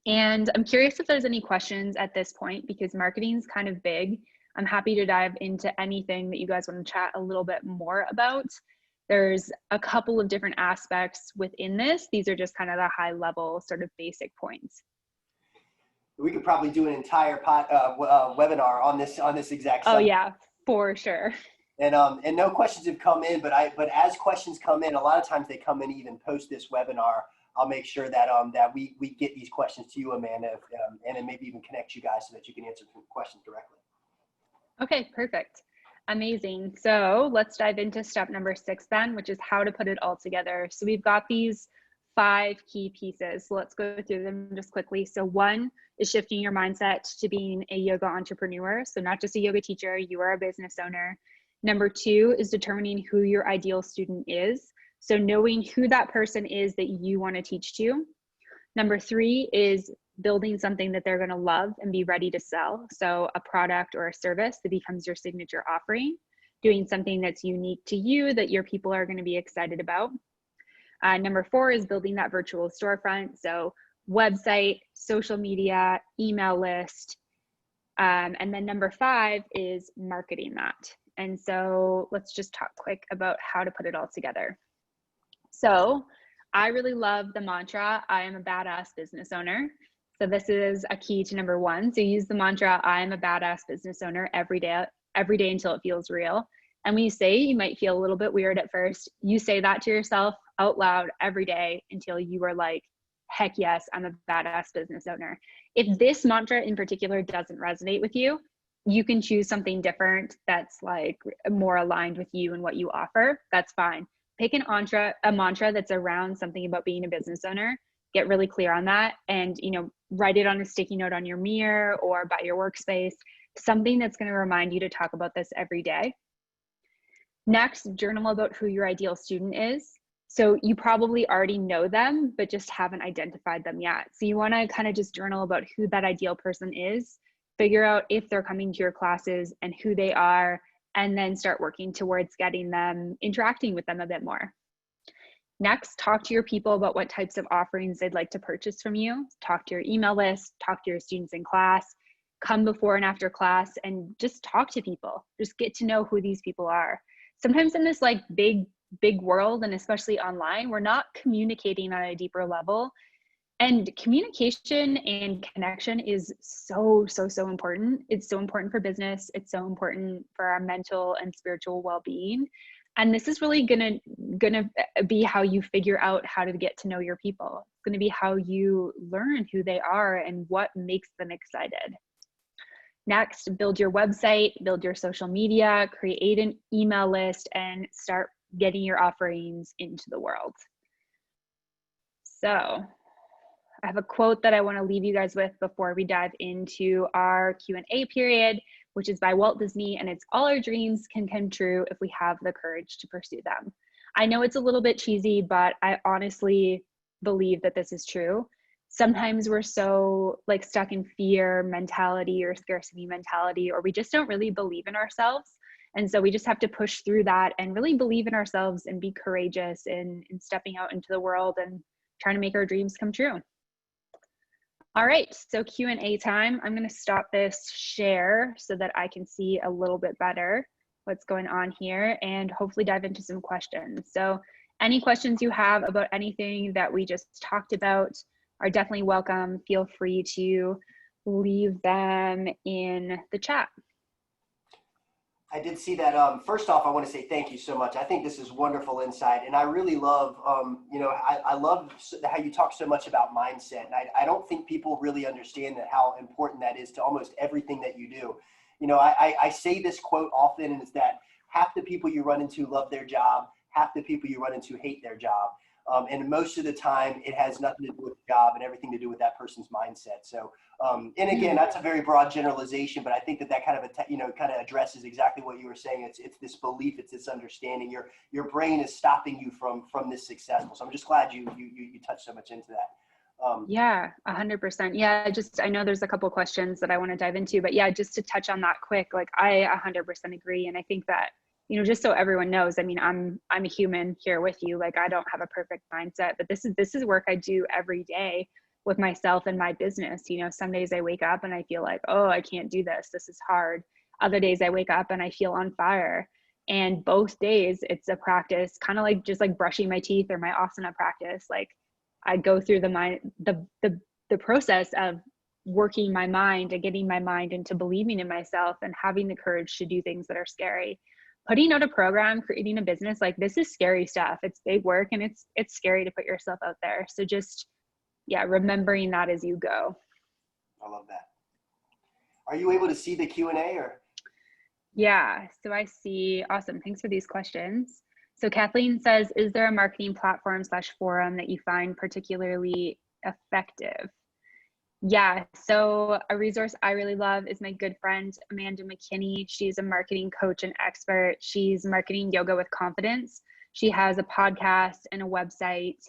And I'm curious if there's any questions at this point, because marketing is kind of big. I'm happy to dive into anything that you guys want to chat a little bit more about. There's a couple of different aspects within this. These are just kind of the high level sort of basic points. We could probably do an entire webinar on this exact subject. Oh yeah, for sure. And no questions have come in, but as questions come in, a lot of times they come in even post this webinar. I'll make sure that we get these questions to you, Amanda, and then maybe even connect you guys so that you can answer questions directly. Okay, perfect. Amazing. So let's dive into step number 6 then, which is how to put it all together. So we've got these 5 key pieces. So let's go through them just quickly. So 1 is shifting your mindset to being a yoga entrepreneur. So not just a yoga teacher, you are a business owner. Number 2 is determining who your ideal student is. So knowing who that person is that you want to teach to. Number 3 is building something that they're going to love and be ready to sell. So a product or a service that becomes your signature offering, doing something that's unique to you that your people are going to be excited about. Number 4 is building that virtual storefront. So website, social media, email list. And then number 5 is marketing that. And so let's just talk quick about how to put it all together. So I really love the mantra, I am a badass business owner. So this is a key to number 1. So use the mantra, I am a badass business owner every day until it feels real. And when you say it, you might feel a little bit weird at first. You say that to yourself out loud every day until you are like, heck yes, I'm a badass business owner. If this mantra in particular doesn't resonate with you, you can choose something different that's like more aligned with you and what you offer. That's fine. Pick a mantra that's around something about being a business owner. Get really clear on that, and write it on a sticky note on your mirror or by your workspace. Something that's going to remind you to talk about this every day. Next, journal about who your ideal student is. So you probably already know them, but just haven't identified them yet. So you want to kind of just journal about who that ideal person is. Figure out if they're coming to your classes and who they are, and then start working towards getting them interacting with them a bit more. Next, talk to your people about what types of offerings they'd like to purchase from you. Talk to your email list, talk to your students in class, come before and after class, and just talk to people. Just get to know who these people are. Sometimes in this like big world, and especially online, we're not communicating on a deeper level. And communication and connection is so important. It's so important for business. It's so important for our mental and spiritual well-being. And this is really gonna be how you figure out how to get to know your people. It's gonna be how you learn who they are and what makes them excited. Next, build your website, build your social media, create an email list, and start getting your offerings into the world. So I have a quote that I want to leave you guys with before we dive into our Q&A period, which is by Walt Disney, and it's, "All our dreams can come true if we have the courage to pursue them." I know it's a little bit cheesy, but I honestly believe that this is true. Sometimes we're so like stuck in fear mentality or scarcity mentality, or we just don't really believe in ourselves. And so we just have to push through that and really believe in ourselves and be courageous in stepping out into the world and trying to make our dreams come true. All right, so Q&A time. I'm gonna stop this share so that I can see a little bit better what's going on here and hopefully dive into some questions. So any questions you have about anything that we just talked about are definitely welcome. Feel free to leave them in the chat. I did see that. First off, I want to say thank you so much. I think this is wonderful insight, and I really love, I love how you talk so much about mindset. And I don't think people really understand that how important that is to almost everything that you do. I say this quote often, and it's that half the people you run into love their job, half the people you run into hate their job. And most of the time, it has nothing to do with the job and everything to do with that person's mindset. So, and again, that's a very broad generalization, but I think that kind of addresses exactly what you were saying. It's this belief, it's this understanding. Your brain is stopping you from this successful. So I'm just glad you touched so much into that. Yeah, 100%. Yeah, I know there's a couple questions that I want to dive into, but yeah, just to touch on that quick, like I 100% agree. And I think that, just so everyone knows, I mean, I'm a human here with you. Like, I don't have a perfect mindset, but this is work I do every day with myself and my business. Some days I wake up and I feel like, oh, I can't do this. This is hard. Other days I wake up and I feel on fire. And both days it's a practice, kind of like just like brushing my teeth or my asana practice. Like, I go through the process of working my mind and getting my mind into believing in myself and having the courage to do things that are scary. Putting out a program, creating a business, like this is scary stuff. It's big work and it's scary to put yourself out there. So just, remembering that as you go. I love that. Are you able to see the Q&A or? Yeah, so I see. Awesome. Thanks for these questions. So Kathleen says, is there a marketing platform/forum that you find particularly effective? Yeah, so a resource I really love is my good friend, Amanda McKinney. She's a marketing coach and expert. She's marketing yoga with confidence. She has a podcast and a website,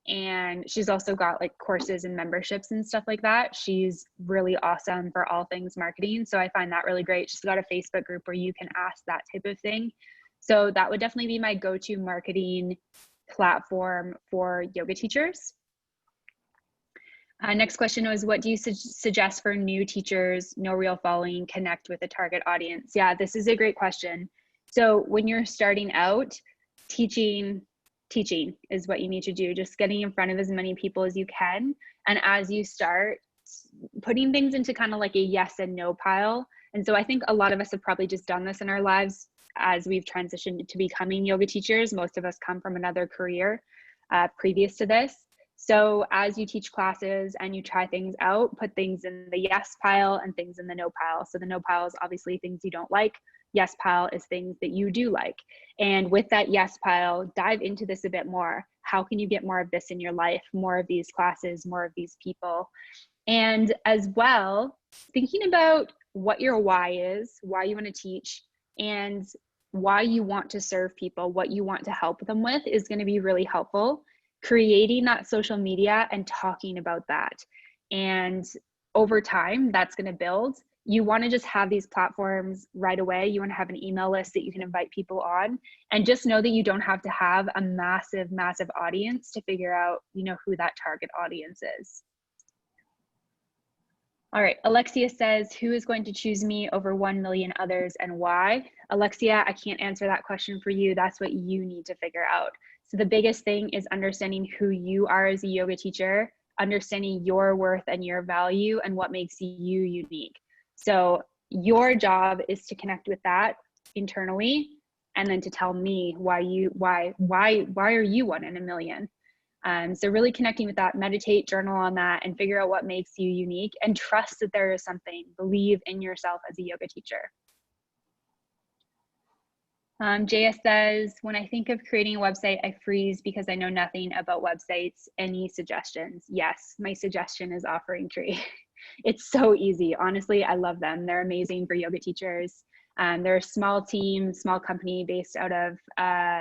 and she's also got like courses and memberships and stuff like that. She's really awesome for all things marketing. So I find that really great. She's got a Facebook group where you can ask that type of thing. So that would definitely be my go-to marketing platform for yoga teachers. Next question was, what do you suggest for new teachers, no real following, connect with a target audience? Yeah, this is a great question. So when you're starting out, teaching is what you need to do. Just getting in front of as many people as you can. And as you start, putting things into kind of like a yes and no pile. And so I think a lot of us have probably just done this in our lives as we've transitioned to becoming yoga teachers. Most of us come from another career previous to this. So as you teach classes and you try things out, put things in the yes pile and things in the no pile. So the no pile is obviously things you don't like. Yes pile is things that you do like. And with that yes pile, dive into this a bit more. How can you get more of this in your life? More of these classes, more of these people. And as well, thinking about what your why is, why you want to teach, and why you want to serve people, what you want to help them with is going to be really helpful. Creating that social media and talking about that. And over time, that's going to build. you want to just have these platforms right away. You want to have an email list that you can invite people on, and just know that you don't have to have a massive, massive audience to figure out, you know, who that target audience is. All right, Alexia says, who is going to choose me over 1 million others and why? Alexia, I can't answer that question for you. That's what you need to figure out. So the biggest thing is understanding who you are as a yoga teacher, understanding your worth and your value and what makes you unique. So your job is to connect with that internally, and then to tell me why are you 1 in a million? So really connecting with that, meditate, journal on that, and figure out what makes you unique, and trust that there is something. Believe in yourself as a yoga teacher. JS says, when I think of creating a website, I freeze because I know nothing about websites. Any suggestions? Yes, my suggestion is Offering Tree. It's so easy. Honestly, I love them. They're amazing for yoga teachers. They're a small team, small company based out of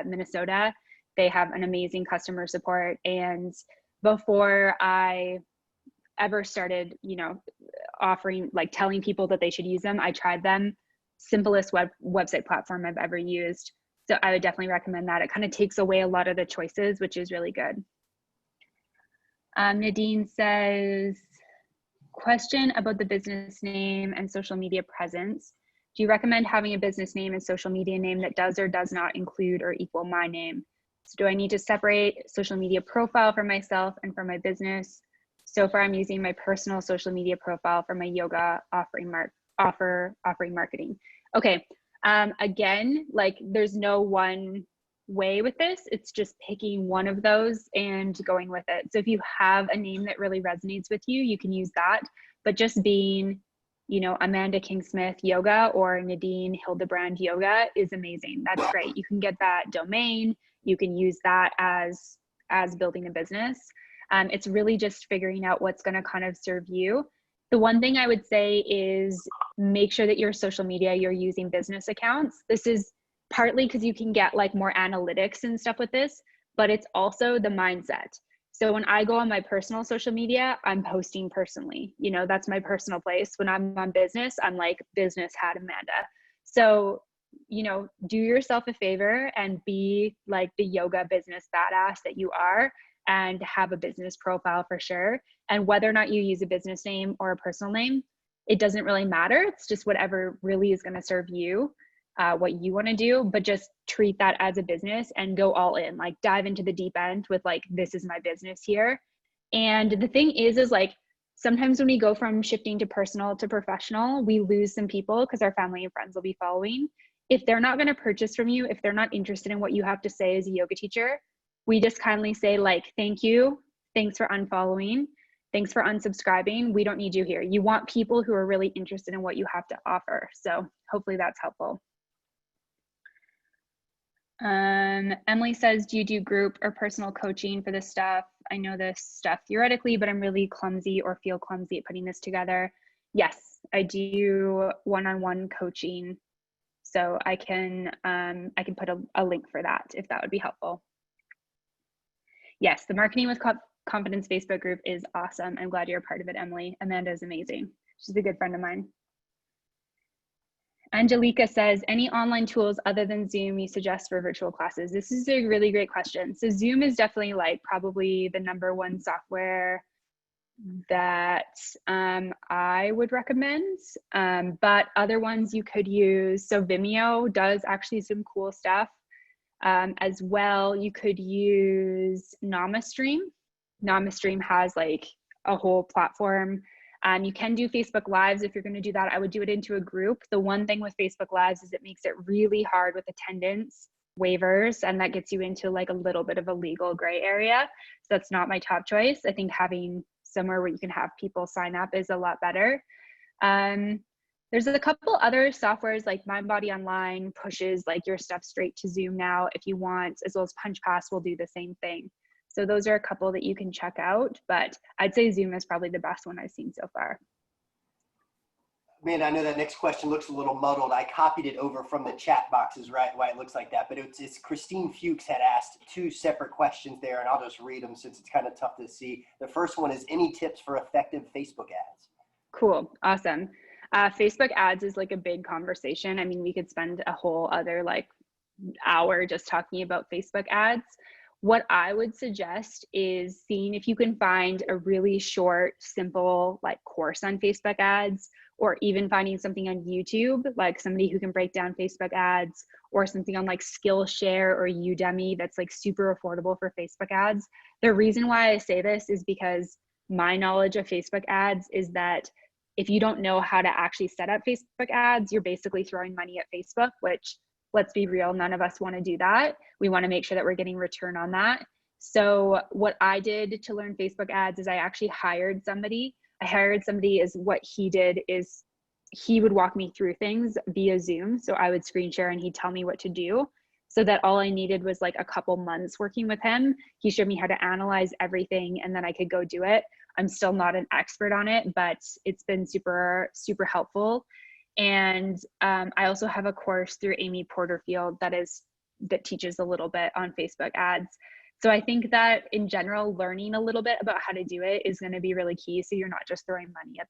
Minnesota. They have an amazing customer support. And before I ever started, you know, offering, like telling people that they should use them, I tried them. Simplest website platform I've ever used. So I would definitely recommend that. It kind of takes away a lot of the choices, which is really good. Nadine says, question about the business name and social media presence. Do you recommend having a business name and social media name that does or does not include or equal my name? So do I need to separate social media profile for myself and for my business? So far, I'm using my personal social media profile for my yoga offering marketing. Okay, again, like there's no one way with this. It's just picking one of those and going with it. So if you have a name that really resonates with you, you can use that. But just being, you know, Amanda Kingsmith Yoga or Nadine Hildebrand Yoga is amazing. That's great. You can get that domain. You can use that as building a business. It's really just figuring out what's going to kind of serve you. The one thing I would say is make sure that your social media, you're using business accounts. This is partly because you can get like more analytics and stuff with this, but it's also the mindset. So when I go on my personal social media, I'm posting personally, you know, that's my personal place. When I'm on business, I'm like business hat Amanda. So, you know, do yourself a favor and be like the yoga business badass that you are, and have a business profile for sure. And whether or not you use a business name or a personal name, it doesn't really matter. It's just whatever really is going to serve you, what you want to do, but just treat that as a business and go all in, like dive into the deep end with like, this is my business here. And the thing is like, sometimes when we go from shifting to personal to professional, we lose some people because our family and friends will be following. If they're not going to purchase from you, if they're not interested in what you have to say as a yoga teacher, we just kindly say like, thank you, thanks for unfollowing, thanks for unsubscribing. We don't need you here. You want people who are really interested in what you have to offer. So hopefully that's helpful. Emily says, do you do group or personal coaching for this stuff? I know this stuff theoretically, but I'm really clumsy or feel clumsy at putting this together. Yes, I do one-on-one coaching. So I can put a link for that if that would be helpful. Yes, the Marketing with Confidence Facebook group is awesome. I'm glad you're a part of it, Emily. Amanda is amazing. She's a good friend of mine. Angelica says, any online tools other than Zoom you suggest for virtual classes? This is a really great question. So Zoom is definitely like probably the #1 software that I would recommend, but other ones you could use. So Vimeo does actually some cool stuff. As well, you could use NamaStream. NamaStream has like a whole platform. You can do Facebook Lives. If you're going to do that, I would do it into a group. The one thing with Facebook Lives is it makes it really hard with attendance waivers, and that gets you into like a little bit of a legal gray area. So that's not my top choice. I think having somewhere where you can have people sign up is a lot better. There's a couple other softwares like MindBody Online pushes like your stuff straight to Zoom now if you want, as well as PunchPass will do the same thing. So those are a couple that you can check out, but I'd say Zoom is probably the best one I've seen so far. Man, I know that next question looks a little muddled. I copied it over from the chat boxes, right? Why it looks like that, but it's Christine Fuchs had asked 2 separate questions there, and I'll just read them since it's kind of tough to see. The first one is, any tips for effective Facebook ads? Cool, awesome. Facebook ads is like a big conversation. I mean, we could spend a whole other like hour just talking about Facebook ads. What I would suggest is seeing if you can find a really short, simple like course on Facebook ads, or even finding something on YouTube, like somebody who can break down Facebook ads, or something on like Skillshare or Udemy that's like super affordable for Facebook ads. The reason why I say this is because my knowledge of Facebook ads is that if you don't know how to actually set up Facebook ads, you're basically throwing money at Facebook, which, let's be real, none of us want to do that. We want to make sure that we're getting return on that. So what I did to learn Facebook ads is I actually hired somebody. Is what he did is he would walk me through things via Zoom. So I would screen share and he'd tell me what to do, so that all I needed was like a couple months working with him. He showed me how to analyze everything and then I could go do it. I'm still not an expert on it, but it's been super, super helpful. And I also have a course through Amy Porterfield that teaches a little bit on Facebook ads. So I think that in general, learning a little bit about how to do it is going to be really key, so you're not just throwing money at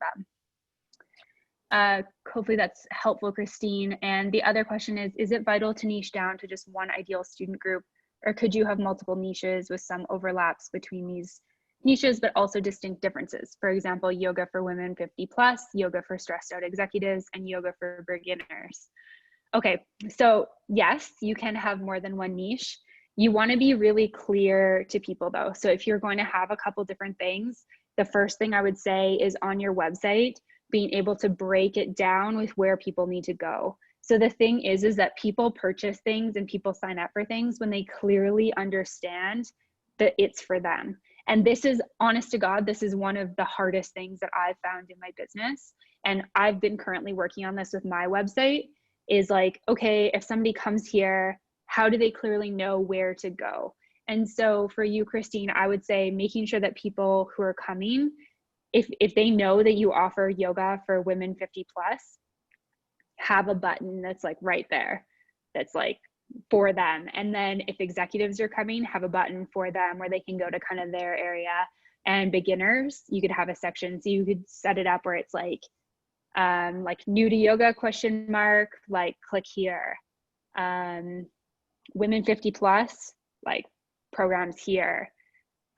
them. Hopefully that's helpful, Christine. And the other question is it vital to niche down to just one ideal student group, or could you have multiple niches with some overlaps between these niches, but also distinct differences? For example, yoga for women 50 plus, yoga for stressed out executives, and yoga for beginners. Okay, so yes, you can have more than one niche. You want to be really clear to people though. So if you're going to have a couple different things, the first thing I would say is on your website, being able to break it down with where people need to go. So the thing is that people purchase things and people sign up for things when they clearly understand that it's for them. And this is, honest to God, this is one of the hardest things that I've found in my business. And I've been currently working on this with my website, is like, okay, if somebody comes here, how do they clearly know where to go? And so for you, Christine, I would say making sure that people who are coming, if they know that you offer yoga for women 50 plus, have a button that's like right there, that's like for them. And then if executives are coming, have a button for them where they can go to kind of their area. And beginners, you could have a section, so you could set it up where it's like new to yoga question mark, like click here. Women 50 plus, like programs here.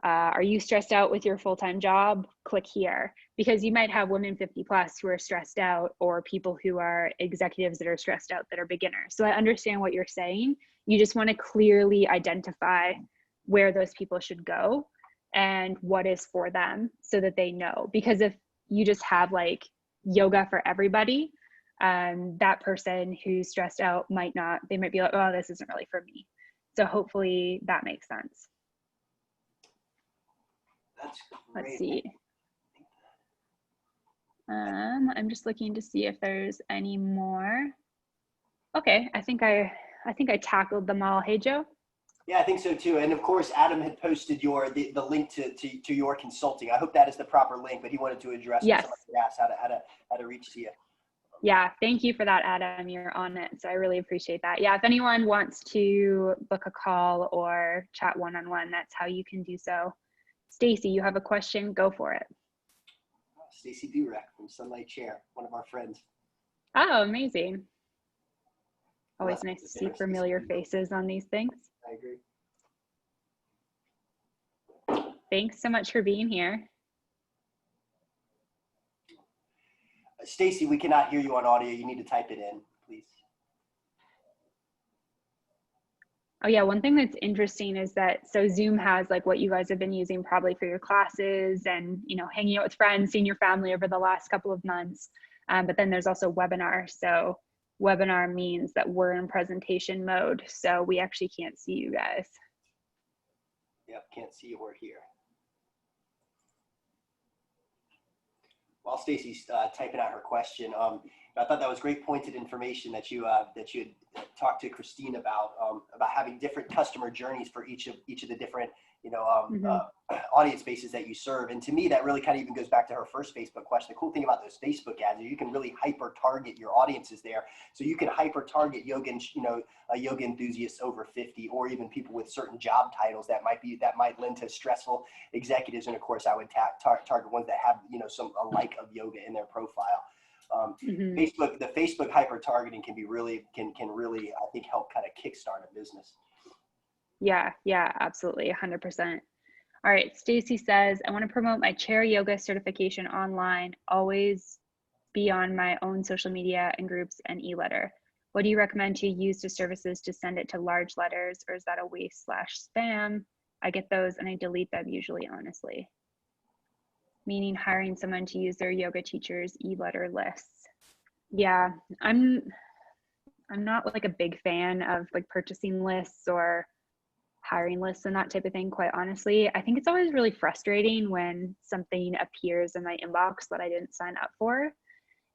Are you stressed out with your full-time job? Click here. Because you might have women 50 plus who are stressed out, or people who are executives that are stressed out that are beginners. So I understand what you're saying. You just want to clearly identify where those people should go and what is for them so that they know. Because if you just have like yoga for everybody, that person who's stressed out might be like, oh, this isn't really for me. So hopefully that makes sense. That's great. Let's see. I'm just looking to see if there's any more. Okay, I think I tackled them all. Hey, Joe? Yeah, I think so too. And of course, Adam had posted the link to your consulting. I hope that is the proper link, but he wanted to address yes. how to reach to you. Yeah, thank you for that, Adam. You're on it, so I really appreciate that. Yeah, if anyone wants to book a call or chat one-on-one, that's how you can do so. Stacy, you have a question? Go for it. Stacy Burek from Sunlight Chair, one of our friends. Oh, amazing. Always nice to see familiar faces on these things. I agree. Thanks so much for being here. Stacy, we cannot hear you on audio. You need to type it in, please. Oh yeah, one thing that's interesting is that, so Zoom has like what you guys have been using probably for your classes and, you know, hanging out with friends, seeing your family over the last couple of months. But then there's also webinar. So webinar means that we're in presentation mode. So we actually can't see you guys. Yep, can't see you or hear. While Stacy's typing out her question, I thought that was great pointed information that you had talked to Christine about having different customer journeys for each of the different audience bases that you serve. And to me, that really kind of even goes back to her first Facebook question. The cool thing about those Facebook ads is you can really hyper target your audiences there. So you can hyper target yoga enthusiasts over 50, or even people with certain job titles that might lend to stressful executives. And of course, I would target ones that have a like of yoga in their profile. Mhm. The Facebook hyper targeting can really, I think, help kind of kickstart a business. Yeah, absolutely, 100%. All right, Stacy says, I want to promote my chair yoga certification online, always be on my own social media and groups and e-letter. What do you recommend to use to services to send it to large letters, or is that a waste / spam? I get those and I delete them usually, honestly. Meaning hiring someone to use their yoga teacher's e-letter lists. Yeah, I'm not like a big fan of like purchasing lists or hiring lists and that type of thing, quite honestly. I think it's always really frustrating when something appears in my inbox that I didn't sign up for.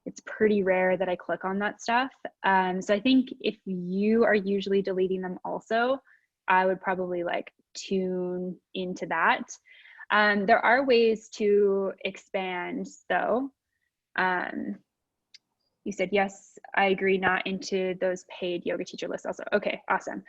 It's pretty rare that I click on that stuff. So I think if you are usually deleting them also, I would probably like tune into that. There are ways to expand though. You said, yes, I agree, not into those paid yoga teacher lists also. Okay, awesome.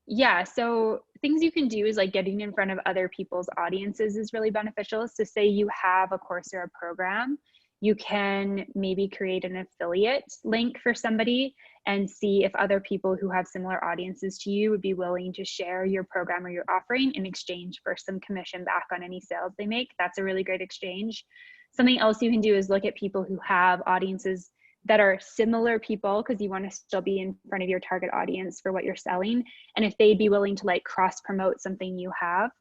Yeah, so things you can do is like getting in front of other people's audiences is really beneficial. So say you have a course or a program, you can maybe create an affiliate link for somebody and see if other people who have similar audiences to you would be willing to share your program or your offering in exchange for some commission back on any sales they make. That's a really great exchange. Something else you can do is look at people who have audiences that are similar people, because you want to still be in front of your target audience for what you're selling. And if they'd be willing to like cross promote something you have,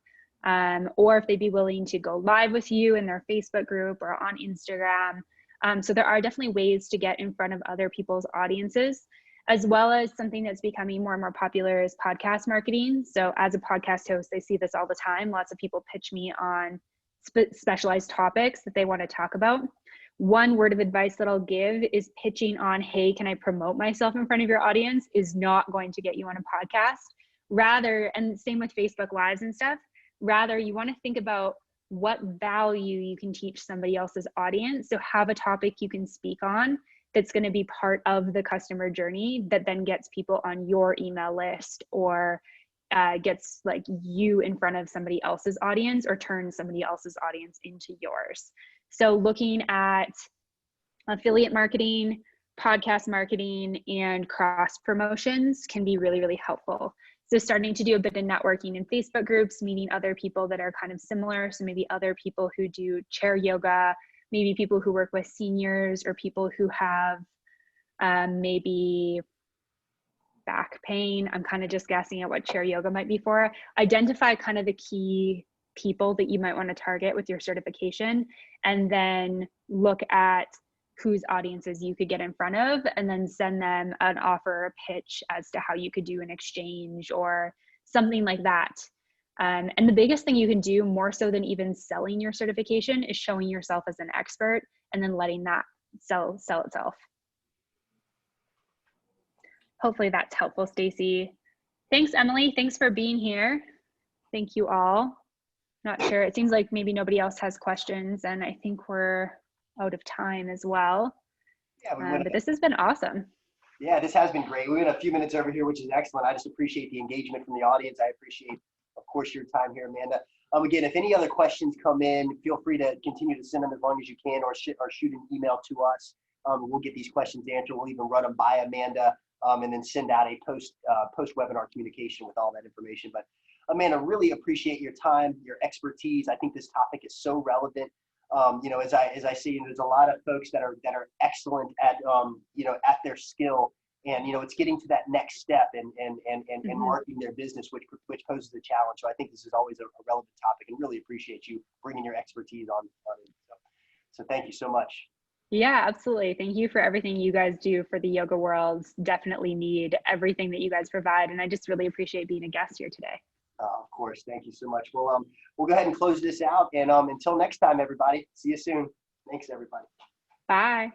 or if they'd be willing to go live with you in their Facebook group or on Instagram. So there are definitely ways to get in front of other people's audiences, as well as something that's becoming more and more popular is podcast marketing. So as a podcast host, I see this all the time. Lots of people pitch me on specialized topics that they want to talk about. One word of advice that I'll give is pitching on, hey, can I promote myself in front of your audience, is not going to get you on a podcast. Rather, and same with Facebook Lives and stuff, rather you want to think about what value you can teach somebody else's audience. So have a topic you can speak on that's going to be part of the customer journey that then gets people on your email list, or gets like you in front of somebody else's audience, or turns somebody else's audience into yours. So looking at affiliate marketing, podcast marketing, and cross promotions can be really, really helpful. So starting to do a bit of networking in Facebook groups, meeting other people that are kind of similar. So maybe other people who do chair yoga, maybe people who work with seniors, or people who have maybe back pain. I'm kind of just guessing at what chair yoga might be for. Identify kind of the key people that you might want to target with your certification, and then look at whose audiences you could get in front of, and then send them an offer or pitch as to how you could do an exchange or something like that. And the biggest thing you can do, more so than even selling your certification, is showing yourself as an expert and then letting that sell itself. Hopefully that's helpful, Stacy. Thanks, Emily. Thanks for being here. Thank you all. Not sure. It seems like maybe nobody else has questions, and I think we're out of time as well. Yeah, but this has been awesome. Yeah, this has been great. We went a few minutes over here, which is excellent. I just appreciate the engagement from the audience. I appreciate, of course, your time here, Amanda. Again, if any other questions come in, feel free to continue to send them as long as you can, or shoot an email to us. We'll get these questions answered. We'll even run them by Amanda, and then send out a post-webinar communication with all that information. But Amanda, really appreciate your time, your expertise. I think this topic is so relevant. As I see, there's a lot of folks that are excellent at at their skill, and it's getting to that next step and marketing their business, which poses a challenge. So I think this is always a relevant topic, and really appreciate you bringing your expertise on it. So thank you so much. Yeah, absolutely. Thank you for everything you guys do for the yoga world. Definitely need everything that you guys provide, and I just really appreciate being a guest here today. Of course. Thank you so much. Well, we'll go ahead and close this out. And until next time, everybody, see you soon. Thanks, everybody. Bye.